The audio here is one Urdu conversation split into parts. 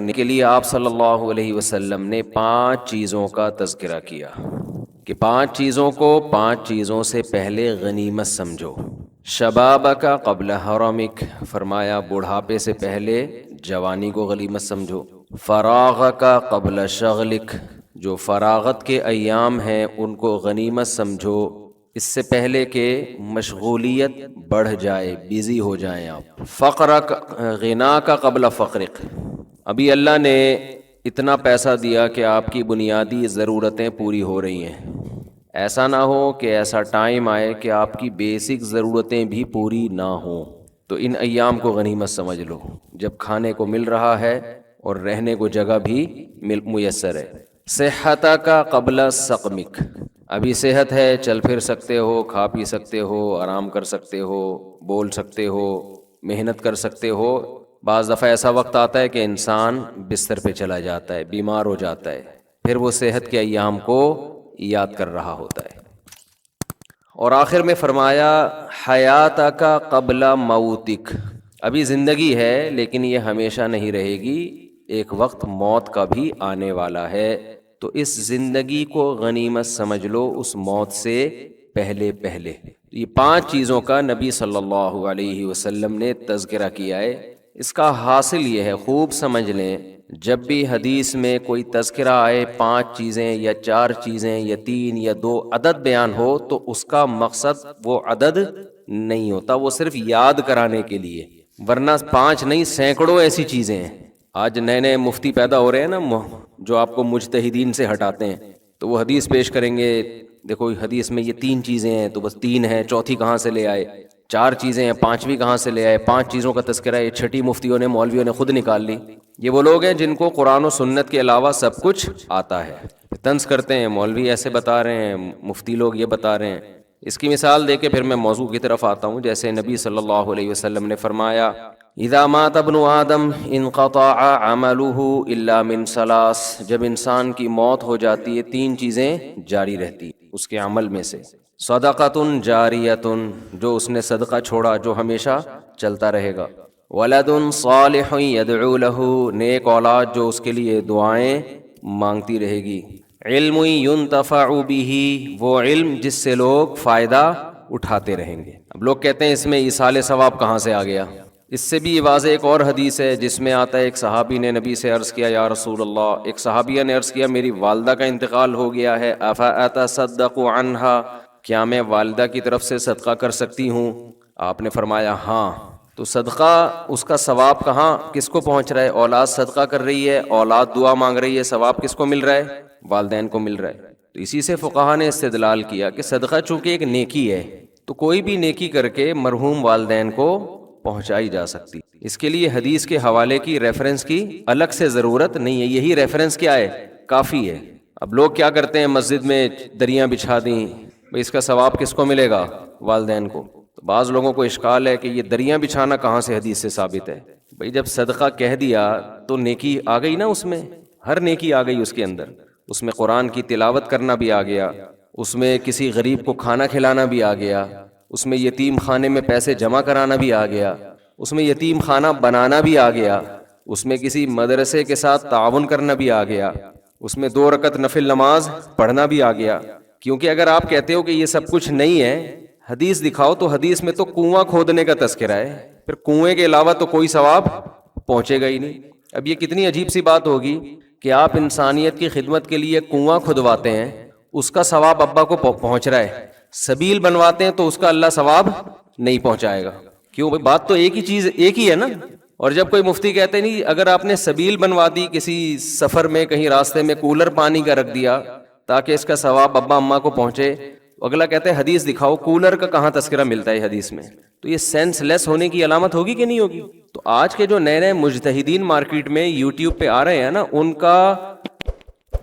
کرنے کے لیے آپ صلی اللہ علیہ وسلم نے 5 چیزوں کا تذکرہ کیا کہ 5 چیزوں کو 5 چیزوں سے پہلے غنیمت سمجھو۔ شبابک قبل حرمک، فرمایا بڑھاپے سے پہلے جوانی کو غنیمت سمجھو۔ فراغک قبل شغلک، جو فراغت کے ایام ہیں ان کو غنیمت سمجھو، اس سے پہلے کہ مشغولیت بڑھ جائے، بیزی ہو جائیں آپ۔ فقرک غناک قبل فقرک، ابھی اللہ نے اتنا پیسہ دیا کہ آپ کی بنیادی ضرورتیں پوری ہو رہی ہیں، ایسا نہ ہو کہ ایسا ٹائم آئے کہ آپ کی بیسک ضرورتیں بھی پوری نہ ہوں، تو ان ایام کو غنیمت سمجھ لو جب کھانے کو مل رہا ہے اور رہنے کو جگہ بھی میسر ہے۔ صحتک قبل سقمک، ابھی صحت ہے، چل پھر سکتے ہو، کھا پی سکتے ہو، آرام کر سکتے ہو، بول سکتے ہو، محنت کر سکتے ہو۔ بعض دفعہ ایسا وقت آتا ہے کہ انسان بستر پہ چلا جاتا ہے، بیمار ہو جاتا ہے، پھر وہ صحت کے ایام کو یاد کر رہا ہوتا ہے۔ اور آخر میں فرمایا حیاتک قبل موتک، ابھی زندگی ہے لیکن یہ ہمیشہ نہیں رہے گی، ایک وقت موت کا بھی آنے والا ہے، تو اس زندگی کو غنیمت سمجھ لو اس موت سے پہلے پہلے۔ یہ 5 چیزوں کا نبی صلی اللہ علیہ وسلم نے تذکرہ کیا ہے۔ اس کا حاصل یہ ہے، خوب سمجھ لیں، جب بھی حدیث میں کوئی تذکرہ آئے 5 چیزیں یا 4 چیزیں یا 3 یا 2 عدد بیان ہو، تو اس کا مقصد وہ عدد نہیں ہوتا، وہ صرف یاد کرانے کے لیے، ورنہ 5 نہیں سینکڑوں ایسی چیزیں ہیں۔ آج نئے نئے مفتی پیدا ہو رہے ہیں نا، جو آپ کو مجتہدین سے ہٹاتے ہیں، تو وہ حدیث پیش کریں گے، دیکھو حدیث میں یہ 3 چیزیں ہیں تو بس 3 ہیں، چوتھی کہاں سے لے آئے، 4 چیزیں ہیں 5ویں کہاں سے لے آئے، 5 چیزوں کا تذکرہ ہے، یہ 6ٹھی مفتیوں نے مولویوں نے خود نکال لی۔ یہ وہ لوگ ہیں جن کو قرآن و سنت کے علاوہ سب کچھ آتا ہے، طنز کرتے ہیں مولوی ایسے بتا رہے ہیں، مفتی لوگ یہ بتا رہے ہیں۔ اس کی مثال دے کے پھر میں موضوع کی طرف آتا ہوں۔ جیسے نبی صلی اللہ علیہ وسلم نے فرمایا اذا مات ابن آدم انقطع عمله الا من 3، جب انسان کی موت ہو جاتی ہے 3 چیزیں جاری رہتی اس کے عمل میں سے۔ صدقۃ جاریۃ، جو اس نے صدقہ چھوڑا جو ہمیشہ چلتا رہے گا۔ ولد صالح يدعو له، نیک اولاد جو اس کے لیے دعائیں مانگتی رہے گی۔ علم ينتفع به، وہ علم جس سے لوگ فائدہ اٹھاتے رہیں گے۔ اب لوگ کہتے ہیں اس میں ایصال ثواب کہاں سے آ گیا؟ اس سے بھی واضح ایک اور حدیث ہے جس میں آتا ہے، ایک صحابی نے نبی سے عرض کیا یا رسول اللہ، ایک صحابیہ نے عرض کیا میری والدہ کا انتقال ہو گیا ہے، افاتصدق عنها، کیا میں والدہ کی طرف سے صدقہ کر سکتی ہوں؟ آپ نے فرمایا ہاں۔ تو صدقہ اس کا ثواب کہاں کس کو پہنچ رہا ہے؟ اولاد صدقہ کر رہی ہے، اولاد دعا مانگ رہی ہے، ثواب کس کو مل رہا ہے؟ والدین کو مل رہا ہے۔ تو اسی سے فقہا نے استدلال کیا کہ صدقہ چونکہ ایک نیکی ہے تو کوئی بھی نیکی کر کے مرحوم والدین کو پہنچائی جا سکتی، اس کے لیے حدیث کے حوالے کی ریفرنس کی الگ سے ضرورت نہیں ہے، یہی ریفرنس کیا ہے؟ کافی ہے۔ اب لوگ کیا کرتے ہیں، مسجد میں دریاں بچھا دیں، بھئی اس کا ثواب کس کو ملے گا؟ والدین کو۔ تو بعض لوگوں کو اشکال ہے کہ یہ دریاں بچھانا کہاں سے حدیث سے ثابت ہے؟ بھئی جب صدقہ کہہ دیا تو نیکی آ گئی نا، اس میں ہر نیکی آ گئی، اس کے اندر اس میں قرآن کی تلاوت کرنا بھی آ گیا، اس میں کسی غریب کو کھانا کھلانا بھی آ گیا، اس میں یتیم خانے میں پیسے جمع کرانا بھی آ گیا، اس میں یتیم خانہ بنانا بھی آ گیا، اس میں کسی مدرسے کے ساتھ تعاون کرنا بھی آ گیا، اس میں 2 رکعت نفل نماز پڑھنا بھی آ گیا۔ کیونکہ اگر آپ کہتے ہو کہ یہ سب کچھ نہیں ہے، حدیث دکھاؤ، تو حدیث میں تو کنواں کھودنے کا تذکرہ ہے، پھر کنویں کے علاوہ تو کوئی ثواب پہنچے گا ہی نہیں۔ اب یہ کتنی عجیب سی بات ہوگی کہ آپ انسانیت کی خدمت کے لیے کنواں کھدواتے ہیں، اس کا ثواب ابا کو پہنچ رہا ہے، سبیل بنواتے ہیں تو اس کا اللہ ثواب نہیں پہنچائے گا۔ کیوں بھائی، بات تو ایک ہی چیز ایک ہی ہے نا۔ اور جب کوئی مفتی کہتے نہیں اگر آپ نے سبیل بنوا دی، کسی سفر میں کہیں راستے میں کولر پانی کا رکھ دیا تاکہ اس کا ثواب ابا اماں کو پہنچے، اگلا کہتے ہیں حدیث دکھاؤ، کولر کا کہاں تذکرہ ملتا ہے حدیث میں؟ تو یہ سینس لیس ہونے کی علامت ہوگی کہ نہیں ہوگی؟ تو آج کے جو نئے نئے مجتہدین مارکیٹ میں یوٹیوب پہ آ رہے ہیں نا، ان کا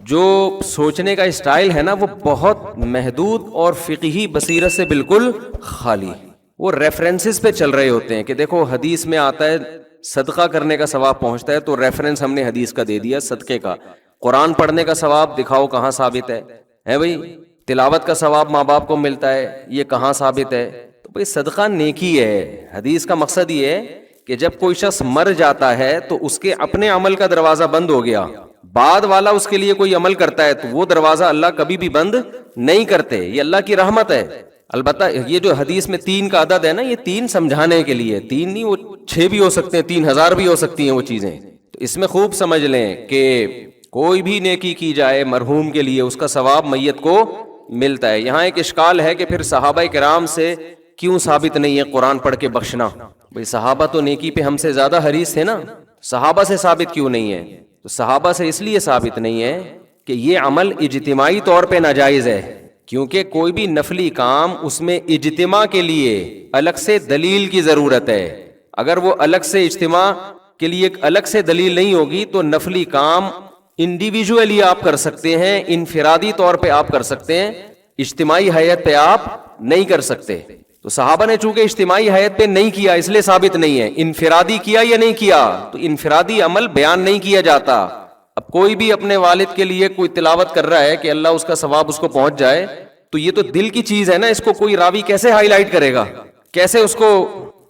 جو سوچنے کا اسٹائل ہے نا وہ بہت محدود اور فقہی بصیرت سے بالکل خالی، وہ ریفرنسز پہ چل رہے ہوتے ہیں کہ دیکھو حدیث میں آتا ہے صدقہ کرنے کا ثواب پہنچتا ہے، تو ریفرنس ہم نے حدیث کا دے دیا صدقے کا۔ قرآن پڑھنے کا ثواب دکھاؤ کہاں ثابت ہے بھئی؟ تلاوت کا ثواب ماں باپ کو ملتا ہے، یہ کہاں ثابت ہے؟ تو بھئی صدقہ نیکی ہے، حدیث کا مقصد یہ ہے کہ جب کوئی شخص مر جاتا ہے تو اس کے اپنے عمل کا دروازہ بند ہو گیا، بعد والا اس کے لیے کوئی عمل کرتا ہے تو وہ دروازہ اللہ کبھی بھی بند نہیں کرتے. یہ اللہ کی رحمت ہے. البتہ یہ جو حدیث میں 3 کا عدد ہے نا، یہ 3 سمجھانے کے لیے، 3 نہیں، وہ 6 بھی ہو سکتے ہیں، 3000 بھی ہو سکتی ہیں وہ چیزیں. تو اس میں خوب سمجھ لیں کہ کوئی بھی نیکی کی جائے مرحوم کے لیے، اس کا ثواب میت کو ملتا ہے. یہاں ایک اشکال ہے کہ پھر صحابہ کرام سے کیوں ثابت نہیں ہے قرآن پڑھ کے بخشنا؟ بھئی صحابہ تو نیکی پہ ہم سے زیادہ حریص تھے نا، صحابہ سے ثابت کیوں نہیں ہے؟ تو صحابہ سے اس لیے ثابت نہیں ہے کہ یہ عمل اجتماعی طور پہ ناجائز ہے، کیونکہ کوئی بھی نفلی کام اس میں اجتماع کے لیے الگ سے دلیل کی ضرورت ہے. اگر وہ الگ سے اجتماع کے لیے ایک الگ سے دلیل نہیں ہوگی تو نفلی کام انڈیویجولی آپ کر سکتے ہیں، انفرادی طور پہ آپ کر سکتے ہیں، اجتماعی حیت پہ آپ نہیں کر سکتے. تو صحابہ نے چونکہ اجتماعی حیت پہ نہیں کیا اس لیے ثابت نہیں ہے. انفرادی کیا یا نہیں کیا، تو انفرادی عمل بیان نہیں کیا جاتا. اب کوئی بھی اپنے والد کے لیے کوئی تلاوت کر رہا ہے کہ اللہ اس کا ثواب اس کو پہنچ جائے، تو یہ تو دل کی چیز ہے نا، اس کو کوئی راوی کیسے ہائی لائٹ کرے گا، کیسے اس کو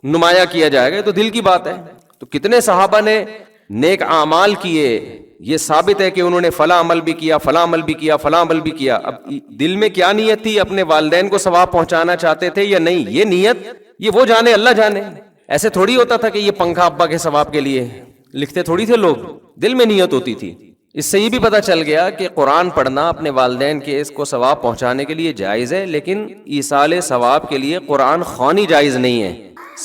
نمایاں کیا جائے گا؟ تو دل کی بات ہے. تو کتنے صحابہ نے نیک اعمال کیے، یہ ثابت ہے کہ انہوں نے فلاں عمل بھی کیا، فلاں عمل بھی کیا، فلاں عمل بھی کیا. اب دل میں کیا نیت تھی، اپنے والدین کو ثواب پہنچانا چاہتے تھے یا نہیں، یہ نیت یہ وہ جانے، اللہ جانے. ایسے تھوڑی ہوتا تھا کہ یہ پنکھا ابا کے ثواب کے لیے لکھتے تھوڑی تھے لوگ، دل میں نیت ہوتی تھی. اس سے یہ بھی پتہ چل گیا کہ قرآن پڑھنا اپنے والدین کے اس کو ثواب پہنچانے کے لیے جائز ہے، لیکن ایصال ثواب کے لیے قرآن خوانی جائز نہیں ہے.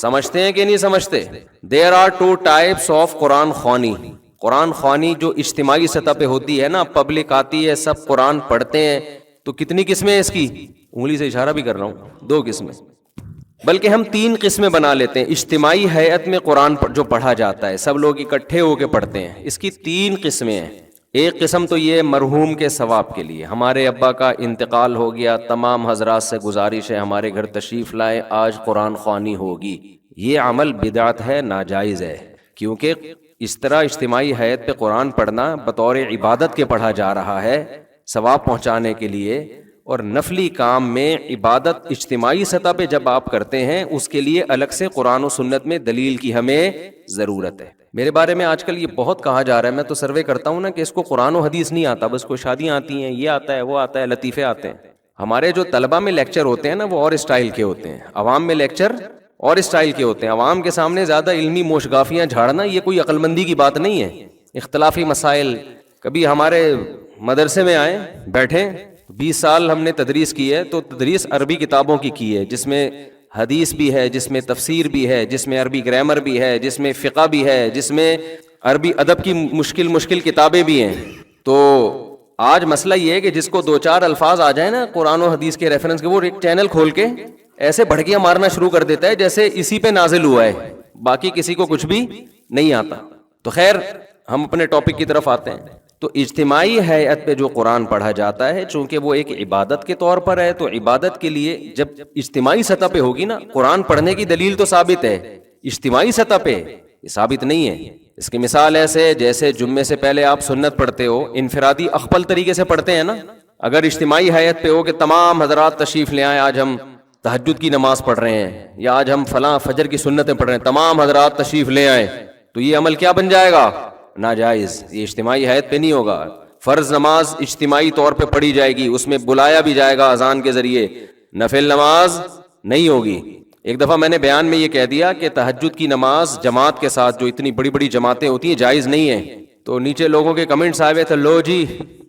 سمجھتے ہیں کہ نہیں سمجھتے؟ دیر آر 2 types آف قرآن خوانی. قرآن خوانی جو اجتماعی سطح پہ ہوتی ہے نا، پبلک آتی ہے، سب قرآن پڑھتے ہیں، تو کتنی قسمیں ہیں اس کی؟ انگلی سے اشارہ بھی کر رہا ہوں، 2 قسمیں، بلکہ ہم 3 قسمیں بنا لیتے ہیں. اجتماعی ہیئت میں قرآن جو پڑھا جاتا ہے، سب لوگ اکٹھے ہو کے پڑھتے ہیں، اس کی 3 قسمیں ہیں. ایک قسم تو یہ مرحوم کے ثواب کے لیے، ہمارے ابا کا انتقال ہو گیا، تمام حضرات سے گزارش ہے ہمارے گھر تشریف لائیں، آج قرآن خوانی ہوگی. یہ عمل بدعت ہے، ناجائز ہے، کیونکہ اس طرح اجتماعی حیت پہ قرآن پڑھنا بطور عبادت کے پڑھا جا رہا ہے ثواب پہنچانے کے لیے. اور نفلی کام میں عبادت اجتماعی سطح پہ جب آپ کرتے ہیں، اس کے لیے الگ سے قرآن و سنت میں دلیل کی ہمیں ضرورت ہے. میرے بارے میں آج کل یہ بہت کہا جا رہا ہے، میں تو سروے کرتا ہوں نا کہ اس کو قرآن و حدیث نہیں آتا، بس کو شادیاں آتی ہیں، یہ آتا ہے، وہ آتا ہے، لطیفے آتے ہیں. ہمارے جو طلبہ میں لیکچر ہوتے ہیں نا، وہ اور اسٹائل کے ہوتے ہیں. عوام میں لیکچر اور اسٹائل کے ہوتے ہیں. عوام کے سامنے زیادہ علمی موشگافیاں جھاڑنا یہ کوئی عقل مندی کی بات نہیں ہے. اختلافی مسائل، کبھی ہمارے مدرسے میں آئے بیٹھے، 20 سال ہم نے تدریس کی ہے، تو تدریس عربی کتابوں کی ہے، جس میں حدیث بھی ہے، جس میں تفسیر بھی ہے، جس میں عربی گرامر بھی ہے، جس میں فقہ بھی ہے، جس میں عربی ادب کی مشکل کتابیں بھی ہیں. تو آج مسئلہ یہ ہے کہ جس کو 2-4 الفاظ آ جائیں نا قرآن و حدیث کے ریفرنس کے، وہ ایک چینل کھول کے ایسے بھڑکیاں مارنا شروع کر دیتا ہے جیسے اسی پہ نازل ہوا ہے، باقی کسی کو کچھ بھی نہیں آتا. تو خیر ہم اپنے ٹاپک کی طرف آتے ہیں. تو اجتماعی ہیئت پہ جو قرآن پڑھا جاتا ہے، چونکہ وہ ایک عبادت کے طور پر ہے، تو عبادت کے لیے جب اجتماعی سطح پہ ہوگی نا، قرآن پڑھنے کی دلیل تو ثابت ہے، اجتماعی سطح پہ یہ ثابت نہیں ہے. اس کی مثال ایسے جیسے جمعے سے پہلے آپ سنت پڑھتے ہو، انفرادی اخپل طریقے سے پڑھتے ہیں نا. اگر اجتماعی حیت پہ ہو کہ تمام حضرات تشریف لے آئیں، آج ہم تہجد کی نماز پڑھ رہے ہیں، یا آج ہم فلاں فجر کی سنتیں پڑھ رہے ہیں، تمام حضرات تشریف لے آئیں، تو یہ عمل کیا بن جائے گا؟ ناجائز. یہ اجتماعی حیت پہ نہیں ہوگا. فرض نماز اجتماعی طور پہ پڑھی جائے گی، اس میں بلایا بھی جائے گا اذان کے ذریعے، نفل نماز نہیں ہوگی. ایک دفعہ میں نے بیان میں یہ کہہ دیا کہ تہجد کی نماز جماعت کے ساتھ، جو اتنی بڑی بڑی جماعتیں ہوتی ہیں، جائز نہیں ہے. تو نیچے لوگوں کے کمنٹس آئے ہوئے تھے، لو جی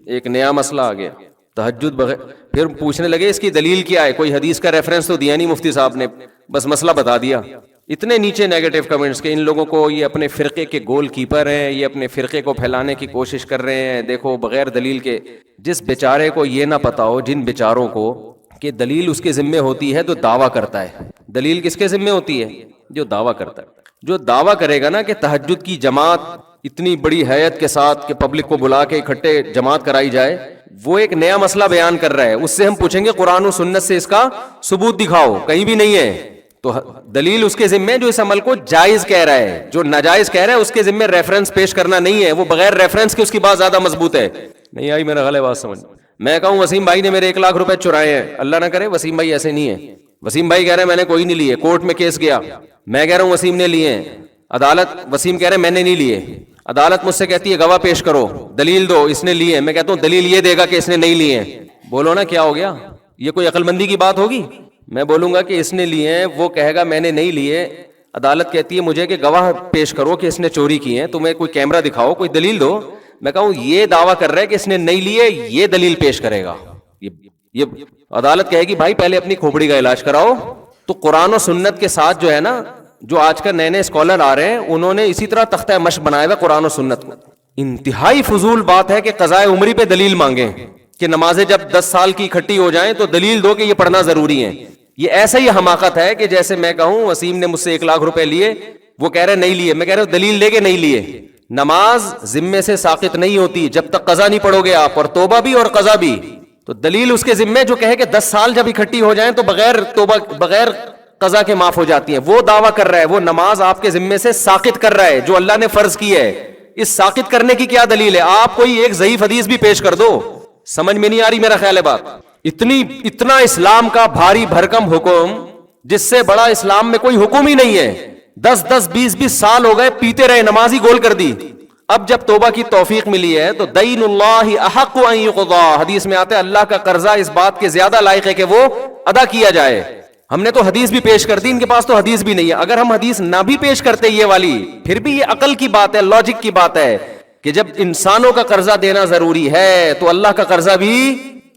ایک نیا مسئلہ آ گیا، تہجد بغیر. پھر پوچھنے لگے اس کی دلیل کیا ہے، کوئی حدیث کا ریفرنس تو دیا نہیں مفتی صاحب نے، بس مسئلہ بتا دیا. اتنے نیچے نیگیٹو کمنٹس کہ ان لوگوں کو یہ اپنے فرقے کے گول کیپر ہیں، یہ اپنے فرقے کو پھیلانے کی کوشش کر رہے ہیں. دیکھو بغیر دلیل کے، جس بیچارے کو یہ نہ پتا ہو، جن بیچاروں کو کہ دلیل اس کے ذمے ہوتی ہے تو دعویٰ کرتا ہے. دلیل کس کے ذمے ہوتی ہے؟ جو دعویٰ کرتا ہے. جو دعویٰ کرے گا نا کہ تہجد کی جماعت اتنی بڑی حیت کے ساتھ کہ پبلک کو بلا کے اکٹھے جماعت کرائی جائے، وہ ایک نیا مسئلہ بیان کر رہا ہے. اس سے ہم پوچھیں گے قرآن و سنت سے اس کا ثبوت دکھاؤ، کہیں بھی نہیں ہے. تو دلیل اس کے ذمے جو اس عمل کو جائز کہہ رہا ہے، جو ناجائز کہہ رہا ہے اس کے ذمے ریفرنس پیش کرنا نہیں ہے. وہ بغیر ریفرنس کے اس کی بات زیادہ مضبوط ہے. نہیں آئی میرا غلط بات سمجھ؟ میں کہوں وسیم بھائی نے میرے 1 لاکھ روپے چرائے ہیں، اللہ نہ کرے وسیم بھائی ایسے نہیں ہے. وسیم بھائی کہہ رہے ہیں میں نے کوئی نہیں لیے، کورٹ میں کیس گیا، میں کہہ رہا ہوں وسیم نے لیے ہیں. عدالت، وسیم کہہ رہے میں نے نہیں لیے، عدالت مجھ سے کہتی ہے گواہ پیش کرو، دلیل دو، اس نے لیے، میں کہتا ہوں دلیل یہ دے گا کہ اس نے نہیں لیے، بولو نا کیا ہو گیا؟ یہ کوئی عقل مندی کی بات ہوگی؟ میں بولوں گا کہ اس نے لیے ہیں، وہ کہے گا میں نے نہیں لیے، عدالت کہتی ہے مجھے کہ گواہ پیش کرو کہ اس نے چوری کی ہے، تمہیں کوئی کیمرہ دکھاؤ، کوئی دلیل دو، میں کہوں یہ دعویٰ کر رہا ہے کہ اس نے نہیں لیے، یہ دلیل پیش کرے گا، یہ عدالت کہے گی بھائی پہلے اپنی کھوپڑی کا علاج کراؤ۔ تو قرآن و سنت کے ساتھ جو ہے نا، جو آج کل نئے نئے اسکالر آ رہے ہیں، انہوں نے اسی طرح تختہ مشق بنایا ہوا قرآن و سنت کو۔ انتہائی فضول بات ہے کہ قضائے عمری پہ دلیل مانگیں کہ نمازیں جب 10 سال کی اکٹھی ہو جائیں تو دلیل دو کہ یہ پڑھنا ضروری ہے۔ یہ ایسا ہی حماقت ہے کہ جیسے میں کہوں وسیم نے مجھ سے 1 لاکھ روپے لیے، وہ کہہ رہے نہیں لیے، میں کہہ رہا ہوں دلیل دے کے نہیں لیے۔ نماز ذمے سے ساقط نہیں ہوتی جب تک قضا نہیں پڑھو گے آپ، اور توبہ بھی اور قضا بھی۔ تو دلیل اس کے ذمے جو کہے کہ 10 سال جب اکٹھی ہو جائیں تو بغیر توبہ بغیر قضا کے معاف ہو جاتی ہیں، وہ دعویٰ کر رہا ہے، وہ نماز آپ کے ذمے سے ساقط کر رہا ہے جو اللہ نے فرض کی ہے۔ اس ساقط کرنے کی کیا دلیل ہے؟ آپ کوئی ایک ضعیف حدیث بھی پیش کر دو۔ سمجھ میں نہیں آ رہی میرا خیال ہے بات؟ اتنا اسلام کا بھاری بھرکم حکم، جس سے بڑا اسلام میں کوئی حکم ہی نہیں ہے، 10 20 سال ہو گئے پیتے رہے، نماز ہی گول کر دی۔ اب جب توبہ کی توفیق ملی ہے تو دین اللہ احق ان یقضى، حدیث میں آتا ہے اللہ کا قرضہ اس بات کے زیادہ لائق ہے کہ وہ ادا کیا جائے۔ ہم نے تو حدیث بھی پیش کر دی، ان کے پاس تو حدیث بھی نہیں ہے۔ اگر ہم حدیث نہ بھی پیش کرتے یہ والی، پھر بھی یہ عقل کی بات ہے، لاجک کی بات ہے کہ جب انسانوں کا قرضہ دینا ضروری ہے تو اللہ کا قرضہ بھی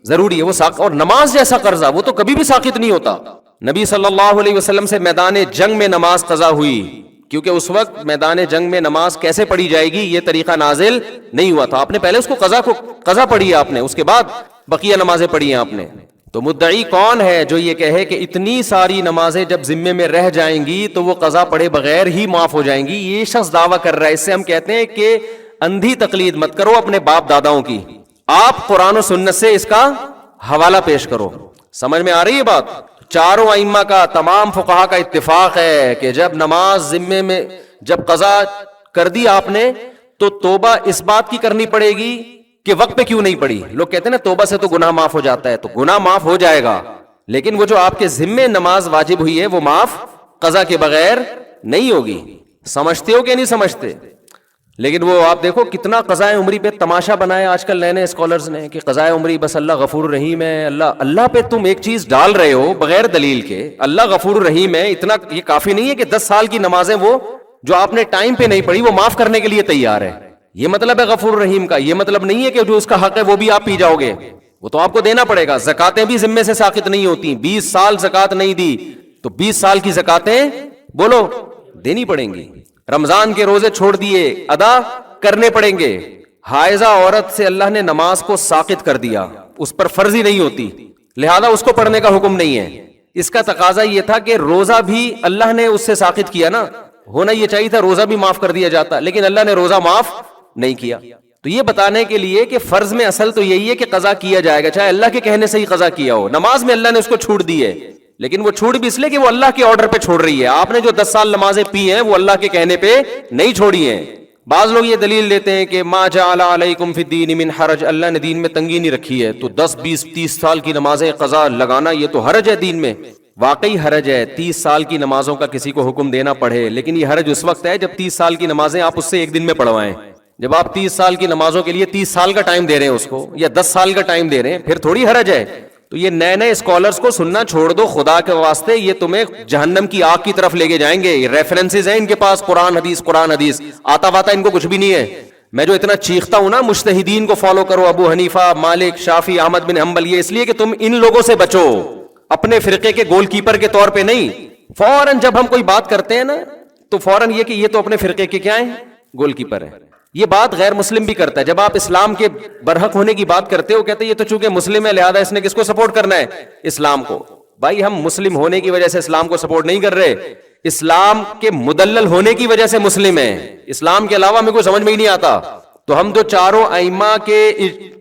ضروری ہے۔ وہ اور نماز جیسا قرضہ وہ تو کبھی بھی ساقط نہیں ہوتا۔ نبی صلی اللہ علیہ وسلم سے میدان جنگ میں نماز قضا ہوئی، کیونکہ اس وقت میدان جنگ میں نماز کیسے پڑھی جائے گی یہ طریقہ نازل نہیں ہوا تھا۔ آپ نے پہلے اس کو قضا پڑھی ہے آپ نے، اس کے بعد بقیہ نمازیں پڑھی ہیں آپ نے۔ تو مدعی کون ہے جو یہ کہے کہ اتنی ساری نمازیں جب ذمے میں رہ جائیں گی تو وہ قضا پڑھے بغیر ہی معاف ہو جائیں گی؟ یہ شخص دعویٰ کر رہا ہے۔ اس سے ہم کہتے ہیں کہ اندھی تقلید مت کرو اپنے باپ داداؤں کی، آپ قرآن و سنت سے اس کا حوالہ پیش کرو۔ سمجھ میں آ رہی ہے بات؟ چاروں ائمہ کا، تمام فقہا کا اتفاق ہے کہ جب نماز ذمے میں جب قضا کر دی آپ نے تو توبہ اس بات کی کرنی پڑے گی کہ وقت پہ کیوں نہیں پڑی۔ لوگ کہتے ہیں نا توبہ سے تو گناہ معاف ہو جاتا ہے، تو گناہ معاف ہو جائے گا، لیکن وہ جو آپ کے ذمے نماز واجب ہوئی ہے وہ معاف قضا کے بغیر نہیں ہوگی۔ سمجھتے ہو کہ نہیں سمجھتے؟ لیکن وہ آپ دیکھو کتنا قضائے عمری پہ تماشا بنایا آج کل نئے نئے اسکالرز نے کہ قضائے عمری بس اللہ غفور رحیم ہے۔ اللہ پہ تم ایک چیز ڈال رہے ہو بغیر دلیل کے، اللہ غفور رحیم ہے، اتنا یہ کافی نہیں ہے کہ 10 سال کی نمازیں وہ جو آپ نے ٹائم پہ نہیں پڑھی وہ معاف کرنے کے لیے تیار ہے؟ یہ مطلب ہے غفور رحیم کا؟ یہ مطلب نہیں ہے کہ جو اس کا حق ہے وہ بھی آپ پی جاؤ گے، وہ تو آپ کو دینا پڑے گا۔ زکاتیں بھی ذمے سے ساقط نہیں ہوتی، 20 سال زکات نہیں دی تو 20 سال کی زکاتیں بولو دینی پڑیں گی۔ رمضان کے روزے چھوڑ دیے، ادا کرنے پڑیں گے۔ حائضہ عورت سے اللہ نے نماز کو ساقط کر دیا، اس پر فرضی نہیں ہوتی، لہذا اس کو پڑھنے کا حکم نہیں ہے۔ اس کا تقاضا یہ تھا کہ روزہ بھی اللہ نے اس سے ساقط کیا نا، ہونا یہ چاہیے تھا روزہ بھی معاف کر دیا جاتا، لیکن اللہ نے روزہ معاف نہیں کیا۔ تو یہ بتانے کے لیے کہ فرض میں اصل تو یہی ہے کہ قضا کیا جائے گا، چاہے اللہ کے کہنے سے ہی قضا کیا ہو۔ نماز میں اللہ نے اس کو چھوٹ دی ہے، لیکن وہ چھوٹ بھی اس لیے کہ وہ اللہ کے آرڈر پہ چھوڑ رہی ہے۔ آپ نے جو 10 سال نمازیں پی ہیں وہ اللہ کے کہنے پہ نہیں چھوڑی ہیں۔ بعض لوگ یہ دلیل دیتے ہیں کہ ما جعل علیکم فی الدین من حرج، اللہ نے دین میں تنگی نہیں رکھی ہے، تو 10 20 30 سال کی نمازیں قضا لگانا یہ تو حرج ہے دین میں۔ واقعی حرج ہے، 30 سال کی نمازوں کا کسی کو حکم دینا پڑے، لیکن یہ حرج اس وقت ہے جب 30 سال کی نمازیں آپ اس سے ایک دن میں پڑھوائیں۔ جب آپ 30 سال کی نمازوں کے لیے 30 سال کا ٹائم دے رہے ہیں اس کو، یا 10 سال کا ٹائم دے رہے ہیں، پھر تھوڑی حرج ہے۔ تو یہ نئے نئے اسکالرز کو سننا چھوڑ دو خدا کے واسطے، یہ تمہیں جہنم کی آگ کی طرف لے کے جائیں گے۔ ریفرنسز ہیں ان کے پاس، قرآن حدیث آتا واتا ان کو کچھ بھی نہیں ہے۔ میں جو اتنا چیختا ہوں نا مجتہدین کو فالو کرو، ابو حنیفہ، مالک، شافعی، احمد بن حنبل، یہ اس لیے کہ تم ان لوگوں سے بچو، اپنے فرقے کے گول کیپر کے طور پہ نہیں۔ فوراً جب ہم کوئی بات کرتے ہیں نا تو فوراً یہ کہ یہ تو اپنے فرقے کے کیا ہیں، گول کیپر ہیں۔ یہ بات غیر مسلم بھی کرتا ہے، جب آپ اسلام کے برحق ہونے کی بات کرتے ہو کہتے ہیں یہ تو چونکہ مسلم ہے لہذا اس نے کس کو سپورٹ کرنا ہے، اسلام کو۔ بھائی ہم مسلم ہونے کی وجہ سے اسلام کو سپورٹ نہیں کر رہے، اسلام کے مدلل ہونے کی وجہ سے مسلم ہیں، اسلام کے علاوہ ہمیں کوئی سمجھ میں ہی نہیں آتا۔ تو ہم جو چاروں ائمہ کے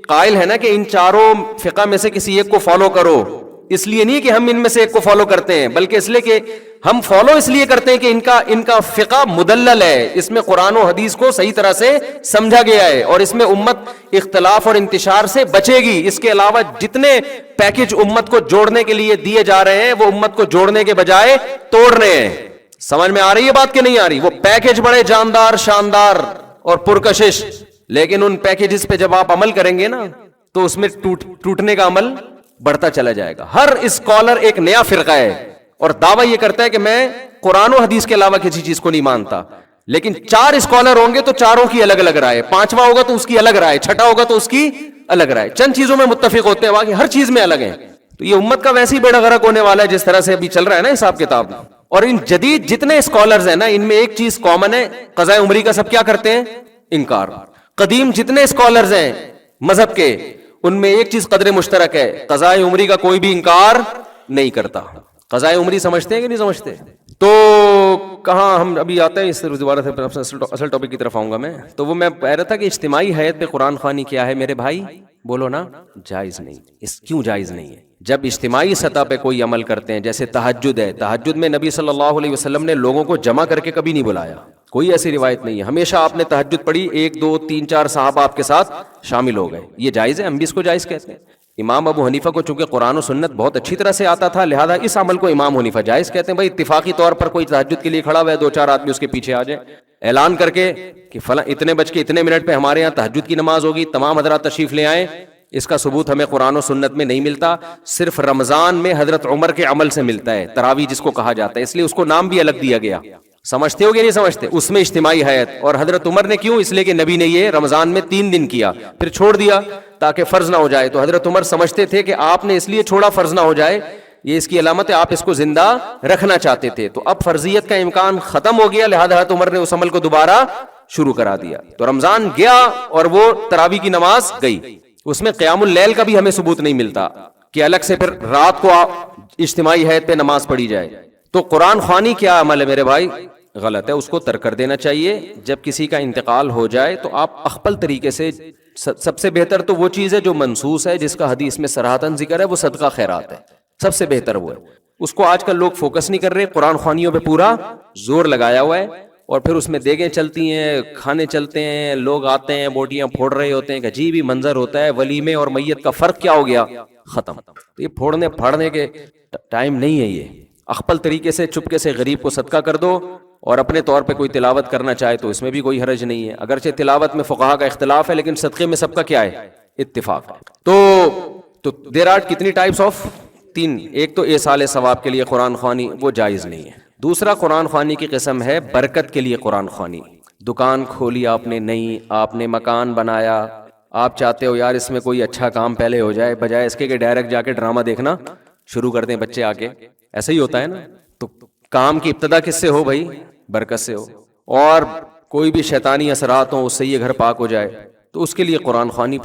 قائل ہیں نا کہ ان چاروں فقہ میں سے کسی ایک کو فالو کرو، اس لیے نہیں کہ ہم ان میں سے ایک کو فالو کرتے ہیں، بلکہ اس لیے کہ ہم فالو اس لیے کرتے ہیں کہ ان کا فقہ مدلل ہے، اس میں قرآن و حدیث کو صحیح طرح سے سمجھا گیا ہے، اور اس میں امت اختلاف اور انتشار سے بچے گی۔ اس کے علاوہ جتنے پیکج امت کو جوڑنے کے لیے دیے جا رہے ہیں وہ امت کو جوڑنے کے بجائے توڑنے ہیں۔ سمجھ میں آ رہی ہے بات کہ نہیں آ رہی؟ وہ پیکج بڑے جاندار شاندار اور پرکشش، لیکن ان پیکیجز پہ جب آپ عمل کریں گے نا تو اس میں ٹوٹنے کا عمل بڑھتا چلا جائے گا. ہر اسکالر ایک نیا فرقہ ہے اور دعویٰ یہ کرتا ہے کہ میں قرآن و حدیث کے علاوہ کسی چیز کو نہیں مانتا، لیکن 4 اسکالر ہوں گے تو چاروں کی الگ الگ رائے، 5واں ہوگا تو اس کی الگ رائے، 6واں ہوگا تو اس کی الگ رائے. چند چیزوں میں متفق ہوتے ہیں، باقی ہر چیز میں الگ ہیں. تو یہ امت کا ویسے ہی بیڑا غرق ہونے والا ہے جس طرح سے ابھی چل رہا ہے نا حساب کتاب. اور ان جدید جتنے اسکالرز ہیں نا، ان میں ایک چیز کامن ہے، قضاء عمری کا سب کیا کرتے ہیں؟ انکار. قدیم جتنے اسکالرز ہیں مذہب کے، ان میں ایک چیز قدر مشترک ہے، قضاء عمری کا کوئی بھی انکار نہیں کرتا. قضاء عمری سمجھتے ہیں کہ نہیں سمجھتے؟ تو کہاں ہم ابھی آتے ہیں اس دوبارہ سے اصل ٹاپک کی طرف آؤں گا میں. تو وہ میں کہہ رہا تھا کہ اجتماعی حیات پہ قرآن خوانی کیا ہے میرے بھائی؟ بولو نا، جائز نہیں. اس کیوں جائز نہیں ہے؟ جب اجتماعی سطح پہ کوئی عمل کرتے ہیں، جیسے تہجد ہے، تہجد میں نبی صلی اللہ علیہ وسلم نے لوگوں کو جمع کر کے کبھی نہیں بلایا، کوئی ایسی روایت نہیں ہے. ہمیشہ آپ نے تہجد پڑھی، 1 2 3 4 صحابہ آپ کے ساتھ شامل ہو گئے، یہ جائز ہے، ہم بھی اس کو جائز کہتے ہیں. امام ابو حنیفہ کو چونکہ قرآن و سنت بہت اچھی طرح سے آتا تھا، لہذا اس عمل کو امام حنیفہ جائز کہتے ہیں. بھائی اتفاقی طور پر کوئی تہجد کے لیے کھڑا ہوا ہے، 2 4 آدمی اس کے پیچھے آ جائیں، اعلان کر کے کہ فلاں اتنے بج کے اتنے منٹ پہ ہمارے یہاں تہجد کی نماز ہوگی، تمام حضرات تشریف لے آئیں. اس کا ثبوت ہمیں قرآن و سنت میں نہیں ملتا، صرف رمضان میں حضرت عمر کے عمل سے ملتا ہے، تراویح جس کو کہا جاتا ہے، اس لیے اس کو نام بھی الگ دیا گیا. سمجھتے ہو کہ نہیں سمجھتے؟ اس میں اجتماعی حیات. اور حضرت عمر نے کیوں؟ اس لیے کہ نبی نے یہ رمضان میں 3 دن کیا، پھر چھوڑ دیا تاکہ فرض نہ ہو جائے. تو حضرت عمر سمجھتے تھے کہ آپ نے اس لیے چھوڑا فرض نہ ہو جائے، یہ اس کی علامت ہے، آپ اس کو زندہ رکھنا چاہتے تھے. تو اب فرضیت کا امکان ختم ہو گیا، لہذا حضرت عمر نے اس عمل کو دوبارہ شروع کرا دیا. تو رمضان گیا اور وہ تراویح کی نماز گئی. اس میں قیام اللیل کا بھی ہمیں ثبوت نہیں ملتا کہ الگ سے پھر رات کو اجتماعی حیات پہ نماز پڑھی جائے. تو قرآن خوانی کیا عمل ہے میرے بھائی؟ غلط ہے، اس کو ترک کر دینا چاہیے. جب کسی کا انتقال ہو جائے تو آپ اخپل طریقے سے، سب سے بہتر تو وہ چیز ہے جو منصوص ہے، جس کا حدیث میں صراحتاً ذکر ہے، وہ صدقہ خیرات ہے. سب سے بہتر وہ ہے. اس کو آج کل لوگ فوکس نہیں کر رہے، قرآن خوانیوں پہ پورا زور لگایا ہوا ہے، اور پھر اس میں دیگیں چلتی ہیں، کھانے چلتے ہیں، لوگ آتے ہیں بوٹیاں پھوڑ رہے ہوتے ہیں، کہ عجیب ہی منظر ہوتا ہے. ولیمے اور میت کا فرق کیا ہو گیا؟ ختم. تو یہ پھوڑنے پھاڑنے کے ٹائم نہیں ہے. یہ اخپل طریقے سے چپکے سے غریب کو صدقہ کر دو، اور اپنے طور پہ کوئی تلاوت کرنا چاہے تو اس میں بھی کوئی حرج نہیں ہے. اگرچہ تلاوت میں فقہا کا اختلاف ہے، لیکن صدقے میں سب کا کیا ہے؟ اتفاق ہے. تو دیر آر کتنی ٹائپس آف 3. ایک تو ایصال ثواب کے لیے قرآن خوانی، وہ جائز نہیں ہے. دوسرا قرآن خوانی کی قسم ہے برکت کے لیے قرآن خوانی. دکان کھولی آپ نے نئی، آپ نے مکان بنایا، آپ چاہتے ہو یار اس میں کوئی اچھا کام پہلے ہو جائے، بجائے اس کے کہ ڈائریکٹ جا کے ڈرامہ دیکھنا شروع کر دیں بچے آ کے. ایسا ہی ہوتا ہے نا. تو کام کی ابتدا کس سے ہو بھائی؟ برکت سے ہو. اور کوئی بھی شیطانی اثرات ہوں، اس سے یہ گھر پاک ہو جائے، تو اس کے لیے قرآن خوانی